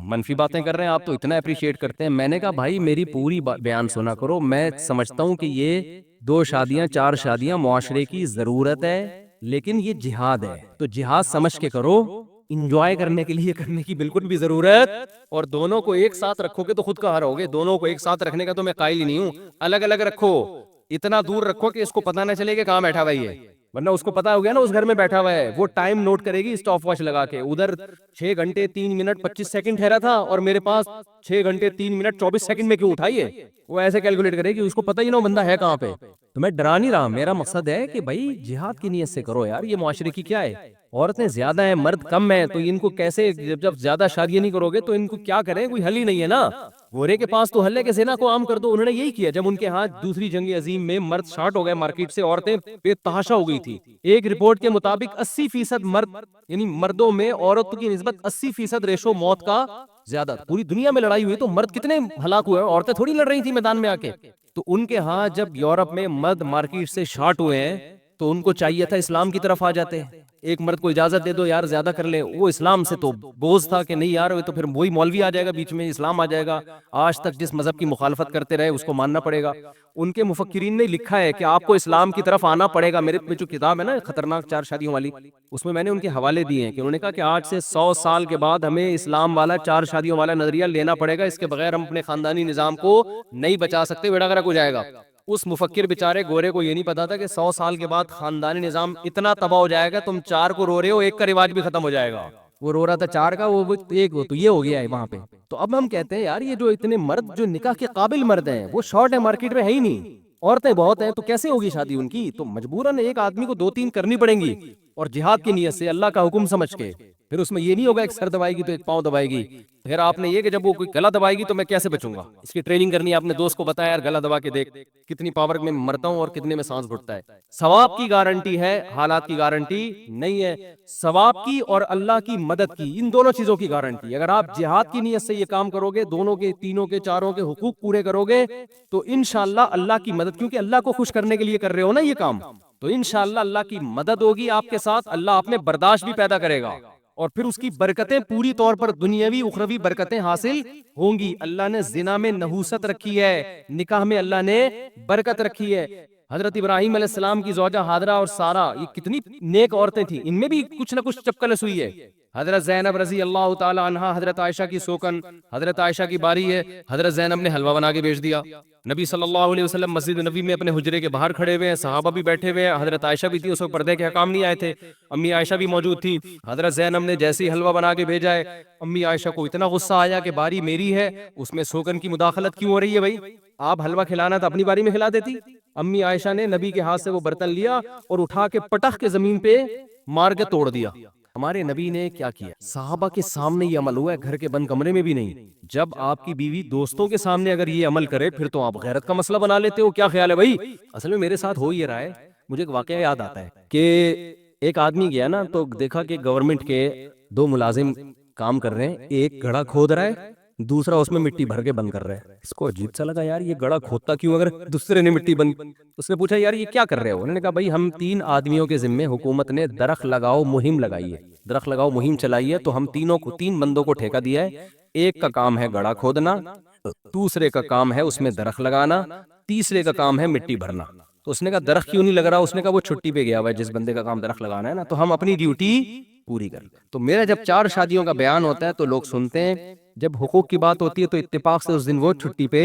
منفی باتیں کر رہے ہیں, آپ تو اتنا اپریشیٹ کرتے ہیں. میں نے کہا بھائی میری پوری بیان سنا کرو. میں سمجھتا ہوں کہ یہ 2 شادیاں 4 شادیاں معاشرے کی ضرورت ہے, لیکن یہ جہاد ہے, تو جہاد سمجھ کے کرو. انجوائے کرنے کے لیے کرنے کی بالکل بھی ضرورت, اور دونوں کو ایک ساتھ رکھو گے تو خود کہا رہو گے. دونوں کو ایک ساتھ رکھنے کا تو میں قائل ہی نہیں ہوں. الگ الگ رکھو, اتنا دور رکھو کہ اس کو پتہ نہ چلے کہ کہاں بیٹھا ہوا ہے, ورنہ اس کو پتا ہو گیا نا اس گھر میں بیٹھا ہوا ہے, وہ ٹائم نوٹ کرے گی اسٹاپ واچ لگا کے. ادھر 6 گھنٹے 3 منٹ 25 سیکنڈ ٹھہرا تھا اور میرے پاس 6 گھنٹے 3 منٹ 24 سیکنڈ میں کیوں اٹھائی ہے. وہ ایسے کیلکولیٹ کرے گی, اس کو پتہ ہی نہ بندہ ہے کہاں پہ. تو میں ڈرا نہیں رہا, میرا مقصد ہے کہ بھائی جہاد کی نیت سے کرو یار. یہ معاشرے کی کیا ہے, عورتیں زیادہ ہیں مرد کم ہیں, تو ان کو کیسے, جب زیادہ شادیاں نہیں کرو گے تو ان کو کیا کریں, کوئی حل ہی نہیں ہے نا. گورے کے پاس تو حل ہے کہ زنا کو عام کر دو. انہوں نے یہی کیا جب ان کے ہاتھ دوسری جنگ عظیم میں مرد شارٹ ہو گئے مارکیٹ سے, عورتیں بے تحاشا ہو گئی تھی. ایک رپورٹ کے مطابق 80% مرد, یعنی مردوں میں عورتوں کی نسبت 80% ریشو موت کا زیادہ. پوری دنیا میں لڑائی ہوئی تو مرد کتنے ہلاک ہوئے, عورتیں تھوڑی لڑ رہی تھی میدان میں آ کے. تو ان کے ہاں جب یورپ میں مرد مارکیٹ سے شارٹ ہوئے ہیں تو ان کو چاہیے تھا اسلام کی طرف آ جاتے. ایک مرد کو اجازت دے دو یار زیادہ کر لیں, وہ اسلام سے تو بوجھ تھا کہ نہیں یار, تو پھر وہی مولوی آ جائے گا بیچ میں, اسلام آ جائے گا. آج تک جس مذہب کی مخالفت کرتے رہے اس کو ماننا پڑے گا. ان کے مفکرین نے لکھا ہے کہ آپ کو اسلام کی طرف آنا پڑے گا. میرے جو کتاب ہے نا خطرناک 4 شادیوں والی, اس میں نے ان کے حوالے دیے ہیں کہ انہوں نے کہا کہ آج سے 100 سال کے بعد ہمیں اسلام والا 4 شادیوں والا نظریہ لینا پڑے گا, اس کے بغیر ہم اپنے خاندانی نظام کو نہیں بچا سکتے, بیڑا غرق ہو جائے گا. اس مفکر بیچارے گورے کو یہ نہیں پتا تھا کہ 100 سال کے بعد خاندانی نظام اتنا تباہ ہو جائے گا, تم 4 کو رو رہے ہو, ایک کا رواج بھی ختم ہو جائے گا. وہ رو رہا تھا 4 کا, وہ ایک, تو یہ ہو گیا ہے وہاں پہ. تو اب ہم کہتے ہیں یار یہ جو اتنے مرد جو نکاح کے قابل مرد ہیں وہ شارٹ ہے, مارکیٹ میں ہے ہی نہیں, عورتیں بہت ہیں, تو کیسے ہوگی شادی ان کی. تو مجبوراً ایک آدمی کو 2-3 کرنی پڑیں گی, اور جہاد کی نیت سے اللہ کا حکم سمجھ کے. پھر اس میں یہ نہیں ہوگا ایک سر دبائے گی تو ایک پاؤں دبائے گی، پھر آپ نے یہ کہ جب وہ کوئی گلا دبائے گی تو میں کیسے بچوں گا، اس کی ٹریننگ کرنی ہے، آپ نے دوست کو بتایا یار گلا دبا کے دیکھ کتنی پاور میں مرتا ہوں اور کتنے میں سانس گھٹتا ہے۔ ثواب کی گارنٹی ہے، حالات کی گارنٹی نہیں ہے۔ ثواب کی اور اللہ کی مدد کی، ان دونوں چیزوں کی گارنٹی۔ اگر آپ جہاد کی نیت سے یہ کام کرو گے، دونوں کے تینوں کے چاروں کے حقوق پورے کرو گے تو انشاءاللہ اللہ کی مدد، کیونکہ اللہ کو خوش کرنے کے لیے کر رہے ہو نا یہ کام، تو انشاءاللہ اللہ کی مدد ہوگی آپ کے ساتھ، اللہ آپ میں برداشت بھی پیدا کرے گا اور پھر اس کی برکتیں پوری طور پر دنیاوی اخروی برکتیں حاصل ہوں گی۔ اللہ نے زنا میں نحوست رکھی ہے، نکاح میں اللہ نے برکت رکھی ہے۔ حضرت ابراہیم علیہ السلام کی زوجہ ہاجرہ اور سارہ، یہ کتنی نیک عورتیں تھیں، ان میں بھی کچھ نہ کچھ چپکلس ہوئی ہے۔ حضرت زینب رضی اللہ تعالی عنہا، حضرت عائشہ کی سوکن، حضرت عائشہ کی باری ہے، حضرت زینب نے حلوہ بنا کے بیچ دیا۔ نبی صلی اللہ علیہ وسلم مسجد نبی میں اپنے حجرے کے باہر کھڑے ہوئے ہیں، صحابہ بھی بیٹھے ہوئے ہیں، حضرت عائشہ بھی تھی، اس وقت پردے کے حکام نہیں آئے تھے، امی عائشہ بھی موجود تھی۔ حضرت زینب نے جیسے ہی حلوہ بنا کے بھیجا ہے، امی عائشہ کو اتنا غصہ آیا کہ باری میری ہے، اس میں سوکن کی مداخلت کیوں ہو رہی ہے؟ بھائی آپ حلوہ کھلانا تو اپنی باری میں کھلا دیتی۔ امی عائشہ نے نبی کے ہاتھ سے وہ برتن لیا اور اٹھا کے پٹخ کے زمین پہ مار کے توڑ دیا۔ ہمارے نبی نے کیا کیا؟ صحابہ کے سامنے یہ عمل ہوا ہے، گھر کے بند کمرے میں بھی نہیں۔ جب آپ کی بیوی دوستوں کے سامنے اگر یہ عمل کرے پھر تو آپ غیرت کا مسئلہ بنا لیتے ہو، کیا خیال ہے بھائی؟ اصل میں میرے ساتھ ہو یہ رہا ہے، مجھے ایک واقعہ یاد آتا ہے کہ ایک آدمی گیا نا تو دیکھا کہ گورنمنٹ کے دو ملازم کام کر رہے ہیں، ایک گڑھا کھود رہا ہے، دوسرا اس میں مٹی بھر کے بند کر رہا ہے۔ اس کو عجیب سا لگا، یار یہ گڑھا کھودتا کیوں اگر دوسرے نے مٹی بند؟ اس نے پوچھا یار یہ کیا کر رہے ہو؟ انہوں نے کہا بھائی ہم 3 آدمیوں کے ذمے حکومت نے درخت لگاؤ مہم لگائی ہے، درخت لگاؤ مہم چلائی ہے، تو ہم تینوں کو 3 بندوں کو ٹھیکہ دیا ہے، ایک کا کام ہے گڑھا کھودنا، دوسرے کا کام ہے اس میں درخت لگانا، تیسرے کا کام ہے مٹی بھرنا۔ تو اس نے کہا درخت کیوں نہیں لگ رہا؟ اس نے کہا وہ چھٹی پہ گیا ہوا ہے جس بندے کا کام درخت لگانا ہے نا، تو ہم اپنی ڈیوٹی پوری کر لیں۔ تو میرا جب 4 شادیوں کا بیان ہوتا ہے تو لوگ سنتے ہیں، جب حقوق کی بات ہوتی ہے تو اتفاق سے اس دن وہ چھٹی پہ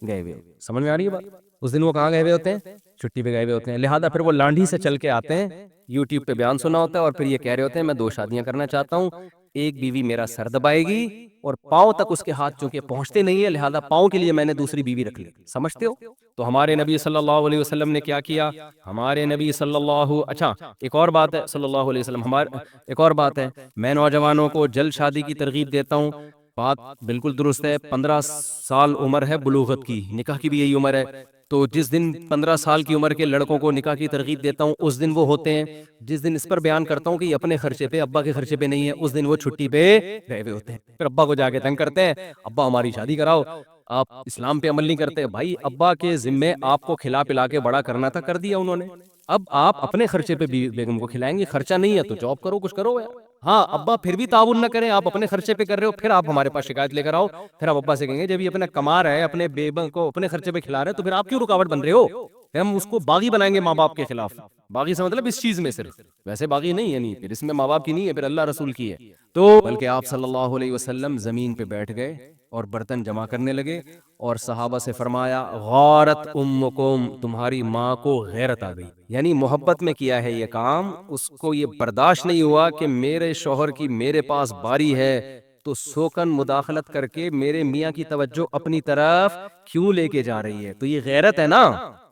گئے ہوئے، سمجھ میں آ رہی ہے بات؟ اس دن وہ کہاں گئے ہوئے ہوتے ہیں؟ چھٹی پہ گئے ہوئے ہوتے ہیں، لہٰذا پھر وہ لانڈھی سے چل کے آتے ہیں، یوٹیوب پہ بیان سنا ہوتا ہے اور پھر یہ کہہ رہے ہوتے ہیں میں 2 شادیاں کرنا چاہتا ہوں، ایک بیوی میرا سر دبائے گی اور پاؤں تک اس کے ہاتھ چونکہ پہنچتے نہیں ہے، لہذا پاؤں کے لیے میں نے دوسری بیوی رکھ لی۔ سمجھتے ہو؟ تو ہمارے نبی صلی اللہ علیہ وسلم نے کیا کیا؟ ہمارے نبی صلی اللہ، اچھا ایک اور بات ہے، صلی اللہ علیہ وسلم ایک اور بات ہے، میں نوجوانوں کو جلد شادی کی ترغیب دیتا ہوں، بات بالکل درست ہے، 15 سال عمر ہے بلوغت کی، نکاح کی بھی یہی عمر ہے، تو جس دن 15 سال کی عمر کے لڑکوں کو نکاح کی ترغیب دیتا ہوں اس دن وہ ہوتے ہیں، جس دن اس پر بیان کرتا ہوں کہ یہ اپنے خرچے پہ ابا کے خرچے پہ نہیں ہے، اس دن وہ چھٹی پہ گئے ہوئے ہوتے ہیں۔ پھر ابا کو جا کے تنگ کرتے ہیں، ابا ہماری شادی کراؤ، آپ اسلام پہ عمل نہیں کرتے۔ بھائی ابا کے ذمے آپ کو کھلا پلا کے بڑا کرنا تھا، کر دیا انہوں نے، اب آپ اپنے خرچے پہ بیگم کو کھلائیں گے، خرچہ نہیں ہے تو جاب کرو، کچھ کرو یار۔ ہاں ابا پھر بھی تعاون نہ کریں، آپ اپنے خرچے پہ کر رہے ہو، پھر آپ ہمارے پاس شکایت لے کر آؤ، پھر آپ ابا سے کہیں گے جب یہ اپنا کما رہا ہے، اپنے بیگم کو اپنے خرچے پہ کھلا رہے تو پھر آپ کیوں رکاوٹ بن رہے ہو؟ پھر ہم اس کو باغی بنائیں گے ماں باپ کے خلاف۔ باغی سے مطلب اس چیز میں صرف، ویسے باغی نہیں، یعنی پھر اس میں ماں باپ کی نہیں ہے، پھر اللہ رسول کی ہے، تو بلکہ آپ صلی اللہ علیہ وسلم زمین پہ بیٹھ گئے اور برتن جمع کرنے لگے اور صحابہ سے فرمایا غارت امکم، تمہاری ماں کو غیرت آ گئی، یعنی محبت میں کیا ہے یہ کام، اس کو یہ برداشت نہیں ہوا کہ میرے شوہر کی میرے پاس باری ہے تو سوکن مداخلت کر کے میرے میاں کی توجہ اپنی طرف کیوں لے کے جا رہی ہے، تو یہ غیرت ہے نا۔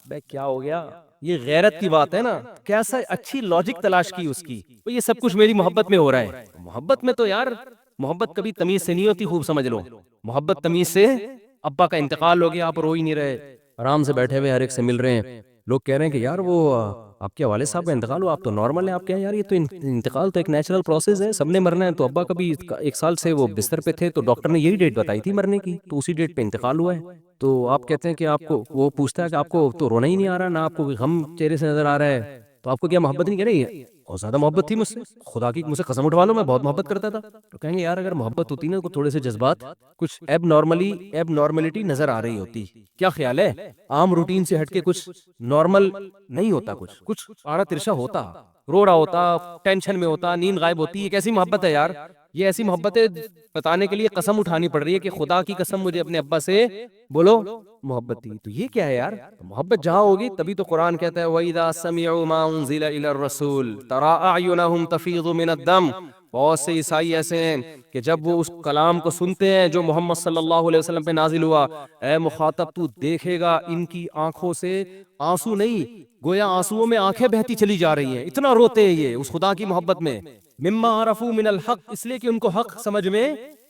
بے کیا ہو گیا، یہ غیرت کی بات ہے نا، کیسا اچھی لاجک تلاش کی اس کی، تو یہ سب کچھ میری محبت میں ہو رہا ہے۔ محبت میں تو یار، محبت کبھی تمیز سے نہیں ہوتی، خوب سمجھ لو، محبت تمیز سے، ابا کا انتقال ہو گیا آپ رو ہی نہیں رہے، آرام سے بیٹھے ہوئے ہر ایک سے مل رہے ہیں، لوگ کہہ رہے ہیں کہ یار وہ آپ کے والد صاحب کا انتقال ہوا، آپ تو نارمل ہیں، آپ کیا یار یہ تو انتقال تو ایک نیچرل پروسیس ہے، سب نے مرنا ہے، تو ابا کبھی 1 سال سے وہ بستر پہ تھے تو ڈاکٹر نے یہی ڈیٹ بتائی تھی مرنے کی، تو اسی ڈیٹ پہ انتقال ہوا ہے، تو آپ کہتے ہیں کہ آپ کو، وہ پوچھتا ہے کہ آپ کو تو رونا ہی نہیں آ رہا، نہ آپ کو غم چہرے سے نظر آ رہا ہے، تو آپ کو کیا محبت نہیں کہہ رہی؟ اور زیادہ محبت تھی مجھ سے، خدا کی مجھ سے قسم اٹھوا لو میں بہت محبت کرتا تھا، تو کہیں گے یار اگر محبت ہوتی نا تو تھوڑے سے جذبات، کچھ ایب نارملٹی نظر آ رہی ہوتی، کیا خیال ہے؟ عام روٹین سے ہٹ کے کچھ نارمل نہیں ہوتا، کچھ آڑا ترشا ہوتا، رو رہا ہوتا، ٹینشن میں ہوتا، نیند غائب ہوتی، یہ کیسی محبت ہے یار؟ یہ ایسی محبتیں بتانے کے لیے قسم اٹھانی پڑ رہی ہے کہ خدا کی قسم مجھے اپنے ابا سے بولو محبت تھی، تو یہ کیا ہے یار؟ محبت جہاں ہوگی تبھی تو قرآن کہتا ہے وَإِذَا سَمِعُوا مَا أُنزِلَ إِلَى الرَّسُولِ تَرَىٰ أَعْيُنَهُمْ تَفِيضُ مِنَ الدَّمْعِ بہت سے عیسائی ایسے ہیں کہ جب وہ اس کلام کو سنتے ہیں جو محمد صلی اللہ علیہ وسلم پہ نازل ہوا، اے مخاطب تو دیکھے گا ان کی آنکھوں سے آنسو نہیں، گویا آنسوؤں میں آنکھیں بہتی چلی جا رہی ہیں، اتنا روتے ہیں یہ اس خدا کی محبت میں، مما عرفوا من الحق، اس لیے کہ ان کو حق سمجھ میں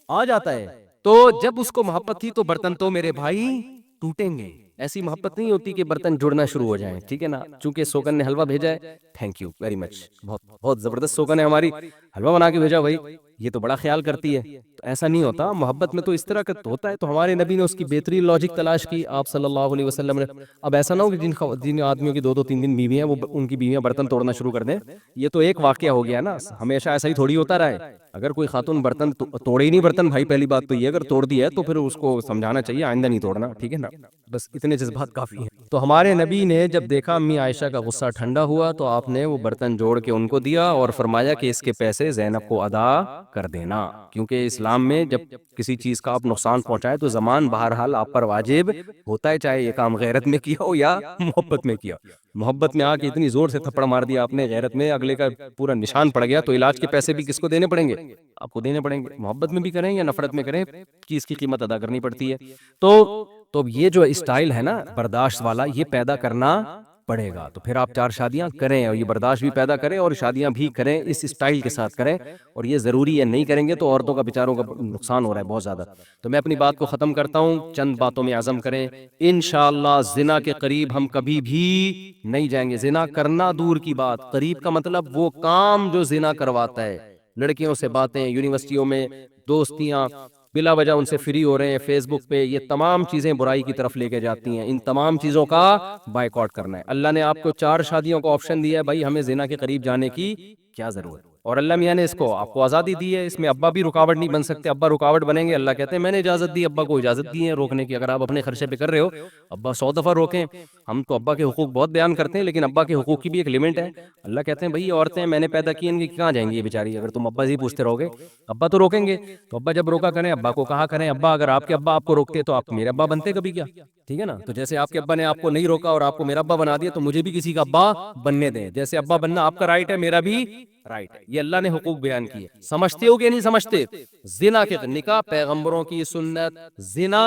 آ جاتا ہے۔ تو جب اس کو محبت تھی تو برتن تو میرے بھائی ٹوٹیں گے، ایسی محبت نہیں ہوتی کہ برتن جڑنا شروع ہو جائیں، ٹھیک ہے نا؟ چونکہ سوگن نے حلوہ بھیجا ہے، تھینک یو ویری مچ، بہت بہت زبردست سوگن ہے ہماری، حلوہ بنا کے بھیجا بھائی، یہ تو بڑا خیال کرتی ہے۔ تو ایسا نہیں ہوتا، محبت میں تو اس طرح کا ہوتا ہے۔ تو ہمارے نبی نے اس کی بہترین لاجک تلاش کی، آپ صلی اللہ علیہ وسلم نے۔ اب ایسا نہ ہو کہ جن آدمیوں کی 2-3 بیویاں ہیں وہ ان کی بیویاں برتن توڑنا شروع کر دیں، یہ تو ایک واقعہ ہو گیا نا، ہمیشہ ایسا ہی تھوڑی ہوتا رہا ہے۔ اگر کوئی خاتون برتن توڑے ہی نہیں برتن بھائی، پہلی بات تو یہ، اگر توڑ دی ہے تو پھر اس کو سمجھانا چاہیے آئندہ نہیں توڑنا، ٹھیک ہے نا؟ بس اتنے جذبات کافی ہیں۔ تو ہمارے نبی نے جب دیکھا امی عائشہ کا غصہ ٹھنڈا ہوا تو آپ نے وہ برتن جوڑ کے ان کو دیا اور فرمایا کہ اس کے پیسے زینب کو ادا کر دینا، کیونکہ اسلام میں جب کسی چیز کا آپ نقصان پہنچائے تو زمان بہرحال آپ پر واجب ہوتا ہے، چاہے یہ کام غیرت میں کیا ہو یا محبت میں کیا۔ محبت میں آ کے اتنی زور سے تھپڑ مار دیا آپ نے، غیرت میں اگلے کا پورا نشان پڑ گیا، تو علاج کے پیسے بھی کس کو دینے پڑیں گے؟ آپ کو دینے پڑیں گے، محبت میں بھی کریں یا نفرت میں کریں، چیز کی قیمت ادا کرنی پڑتی ہے۔ تو یہ جو اسٹائل ہے نا برداشت والا، یہ پیدا کرنا پڑے گا، تو پھر آپ 4 شادیاں کریں اور یہ برداشت بھی پیدا کریں اور شادیاں بھی کریں، اس اسٹائل کے ساتھ کریں، اور یہ ضروری ہے، نہیں کریں گے تو عورتوں کا بیچاروں کا نقصان ہو رہا ہے بہت زیادہ۔ تو میں اپنی بات کو ختم کرتا ہوں، چند باتوں میں عزم کریں، انشاءاللہ زنا کے قریب ہم کبھی بھی نہیں جائیں گے۔ زنا کرنا دور کی بات، قریب کا مطلب وہ کام جو زنا کرواتا ہے، لڑکیوں سے باتیں، یونیورسٹیوں میں دوستیاں، بلا وجہ ان سے فری ہو رہے ہیں فیس بک پہ، یہ تمام چیزیں برائی کی طرف لے کے جاتی ہیں، ان تمام چیزوں کا بائیکاٹ کرنا ہے۔ اللہ نے آپ کو 4 شادیوں کا آپشن دیا ہے، بھائی ہمیں زنا کے قریب جانے کی کیا ضرورت؟ اور اللہ میاں نے اس کو آپ کو آزادی دی ہے، اس میں ابا بھی رکاوٹ نہیں بن سکتے، ابا رکاوٹ بنیں گے، اللہ کہتے ہیں میں نے اجازت دی، ابا کو اجازت دی ہے روکنے کی، اگر آپ اپنے خرچے پہ کر رہے ہو ابا 100 دفعہ روکیں۔ ہم تو ابا کے حقوق بہت بیان کرتے ہیں، لیکن ابا کے حقوق کی بھی ایک لمٹ ہے۔ اللہ کہتے ہیں بھائی عورتیں میں نے پیدا کی، ان کی کہاں جائیں گی یہ بیچاری، اگر تم ابا سے پوچھتے رہو گے ابا تو روکیں گے، تو ابا جب روکا کریں، ابا کو کہا کریں، ابا اگر آپ کے ابا آپ کو روکتے تو آپ میرے ابا بنتے کبھی کیا، ٹھیک ہے نا؟ تو جیسے آپ کے ابا نے آپ کو نہیں روکا اور آپ کو میرا ابا بنا دیا، تو مجھے بھی کسی کا ابا بننے دیں، جیسے ابا بننا آپ کا رائٹ ہے، میرا بھی رائٹ ہے۔ یہ اللہ نے حقوق بیان کیے، سمجھتے ہو کہ نہیں سمجھتے؟ زنا کے نکاح پیغمبروں کی سنت، زنا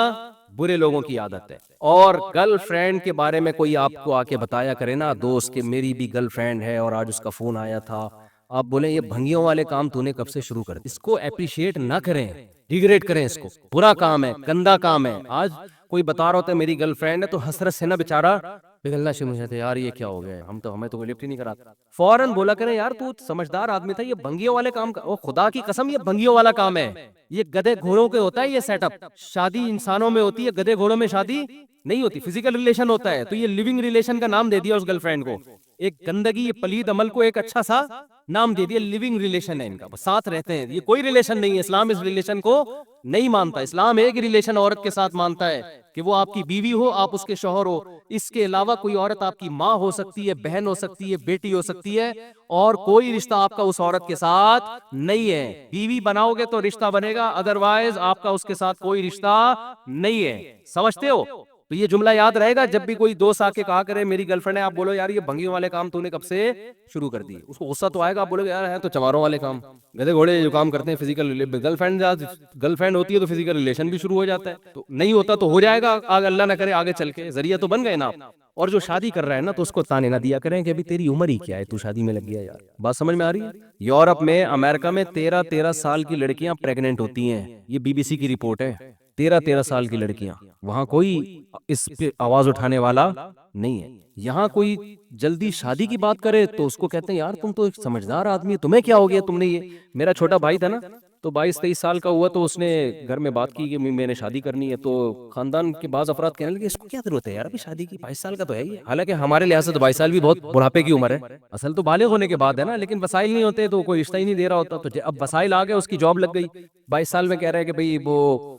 برے لوگوں کی عادت ہے۔ اور گرل فرینڈ کے بارے میں کوئی آپ کو آ کے بتایا کرے نا دوست کہ میری بھی گرل فرینڈ ہے اور آج اس کا فون آیا تھا، آپ بولیں یہ بھنگیوں والے کام تو نے کب سے شروع کر دی، اس کو اپریشیٹ نہ کریں، ڈیگریڈ کریں، اس کو برا کام ہے، گندا کام ہے۔ آج کوئی بتا رہا ہوتا ہے میری گرل فرینڈ ہے تو حسرت سے نا بیچارہ پگھلنا شروع ہو جاتا ہے، یار یہ کیا ہو گیا ہے، ہمیں تو کوئی لفٹ ہی نہیں کراتا۔ فوراً بولا کریں یار تو سمجھدار آدمی تھا، یہ بھنگیوں والے کام کا، او خدا کی قسم یہ بھنگیوں والا کام ہے، یہ گدھے گھوڑوں کے ہوتا ہے یہ سیٹ اپ، شادی انسانوں میں ہوتی ہے، گدھے گھوڑوں میں شادی نہیں ہوتی، فزیکل ریلیشن ہوتا ہے، تو یہ لیونگ ریلیشن کا نام دے دیا اس گرل فرینڈ کو، ایک گندگی، یہ پلید عمل کو ایک اچھا سا نام دے دیا، لیونگ ریلیشن ہے ان کا، ساتھ رہتے ہیں، یہ کوئی ریلیشن نہیں ہے، اسلام اس ریلیشن کو نہیں مانتا، اسلام ایک ریلیشن عورت کے ساتھ مانتا ہے کہ وہ آپ کی بیوی ہو، آپ اس کے شوہر ہو، اس کے علاوہ کوئی عورت آپ کی ماں ہو سکتی ہے، بہن ہو سکتی ہے، بیٹی ہو سکتی ہے، اور کوئی رشتہ آپ کا اس عورت کے ساتھ نہیں ہے۔ بیوی بناؤ گے تو رشتہ بنے گا، ادروائز آپ کا اس کے ساتھ کوئی رشتہ نہیں ہے، سمجھتے ہو؟ تو یہ جملہ یاد رہے گا، جب بھی کوئی دوست آ کے کہا کرے میری گرل فرینڈ ہے، آپ بولو یار یہ بھنگیوں والے کام تو نے کب سے شروع کر دی، اس کو غصہ تو آئے گا، آپ بولو یار ہے تو چماروں والے کام، گدھے گھوڑے جو کام کرتے ہیں فزیکل، گرل فرینڈ ہوتی ہے تو فزیکل ریلیشن بھی شروع ہو جاتا ہے، تو نہیں ہوتا تو ہو جائے گا، اللہ نہ کرے آگے چل کے، ذریعہ تو بن گئے نا آپ۔ اور جو شادی کر رہا ہے نا تو اس کو تانے نہ دیا کریں کہ ابھی تیری عمر ہی کیا ہے، تو شادی میں لگ گیا، یار بات سمجھ میں آ رہی ہے؟ یورپ میں، امریکہ میں 13 سال کی لڑکیاں پریگننٹ ہوتی ہیں، یہ BBC کی رپورٹ ہے، 13 سال کی لڑکیاں، وہاں کوئی اس پہ آواز اٹھانے والا نہیں ہے۔ یہاں کوئی جلدی شادی کی بات کرے تو اس کو کہتے ہیں یار تم تو ایک سمجھدار آدمی ہے، تمہیں کیا ہو گیا، تم نے یہ، میرا چھوٹا بھائی تھا نا تو 22-23 سال کا ہوا تو اس نے گھر میں بات کی کہ میں نے شادی کرنی ہے، تو خاندان کے بعض افراد کہنے لگے اس کو کیا ضرورت ہے یار ابھی شادی کی، 22 سال کا تو ہے ہی، حالانکہ ہمارے لحاظ سے تو 22 سال بھی بہت بڑھاپے کی عمر ہے، اصل تو بالغ ہونے کے بعد ہے نا، لیکن وسائل نہیں ہوتے تو کوئی رشتہ ہی نہیں دے رہا ہوتا، تو اب وسائل آ گئے، اس کی جاب لگ گئی، 22 سال میں کہہ رہے ہیں کہ بھئی وہ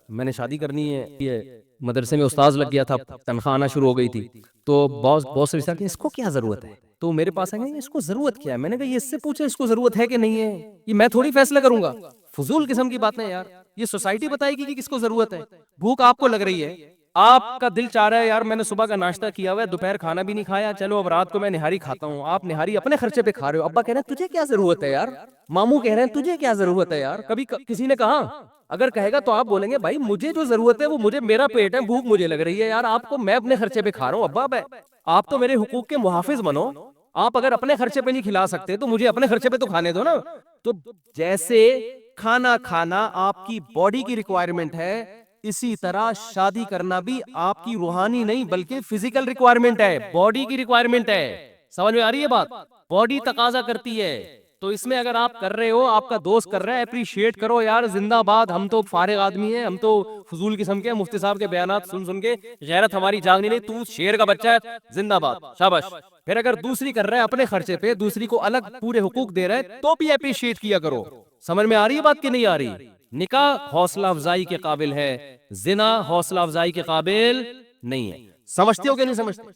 میں نے شادی کرنی ہے، یہ مدرسے میں استاذ لگ گیا تھا، تنخواہ آنا شروع ہو گئی تھی، تو بہت سے رشتہ کہ اس کو کیا ضرورت ہے، تو میرے پاس آئیں گے اس کو ضرورت کیا ہے، میں نے کہا یہ اس سے پوچھے اس کو ضرورت ہے کہ نہیں ہے، یہ میں تھوڑی فیصلہ کروں گا، فضول قسم کی باتیں یار، یہ سوسائٹی بتائے گی کہ کس کو ضرورت ہے، بھوک آپ کو لگ رہی ہے، آپ کا دل چاہ رہا ہے یار میں نے صبح کا ناشتہ کیا ہوا ہے, دوپہر کھانا بھی نہیں کھایا, چلو اب رات کو میں نہاری کھاتا ہوں. آپ نہاری اپنے خرچے پہ کھا رہے ہو, ابا کہہ رہے ہیں تجھے کیا ضرورت ہے یار, ماموں کہہ رہے ہیں تجھے کیا ضرورت ہے یار. کبھی کسی نے کہا, اگر کہے گا تو آپ بولیں گے بھائی مجھے جو ضرورت ہے وہ مجھے, میرا پیٹ ہے, بھوک مجھے لگ رہی ہے یار, آپ کو میں اپنے خرچے پہ کھا رہا ہوں. ابا آپ تو میرے حقوق کے محافظ بنو, آپ اگر اپنے خرچے پہ نہیں کھلا سکتے تو مجھے اپنے خرچے پہ تو کھانے دو نا. تو جیسے کھانا کھانا آپ کی باڈی کی ریکوائرمنٹ ہے, اسی طرح شادی کرنا بھی آپ کی روحانی نہیں بلکہ فزیکل ریکوائرمنٹ ہے, باڈی کی ریکوائرمنٹ ہے. سمجھ میں آ رہی ہے بات؟ باڈی تقاضا کرتی ہے. تو اس میں اگر آپ کر رہے ہو, آپ کا دوست کر رہا ہے, اپریشیٹ کرو یار, زندہ باد. ہم تو فارغ آدمی ہیں, ہم تو فضول قسم کے, مفتی صاحب کے بیانات سن سن کے غیرت ہماری جاگنی نہیں. تو شیر کا بچہ ہے, زندہ باد, شاباش. پھر اگر دوسری کر رہا ہے اپنے خرچے پہ, دوسری کو الگ پورے حقوق دے رہا ہے, تو بھی اپریشیٹ کیا کرو. سمجھ میں آ رہی ہے بات کہ نہیں آ رہی؟ نکاح حوصلہ افزائی کے قابل ہے, زنا حوصلہ افزائی کے قابل نہیں ہے. سمجھتے ہو کہ نہیں سمجھتے؟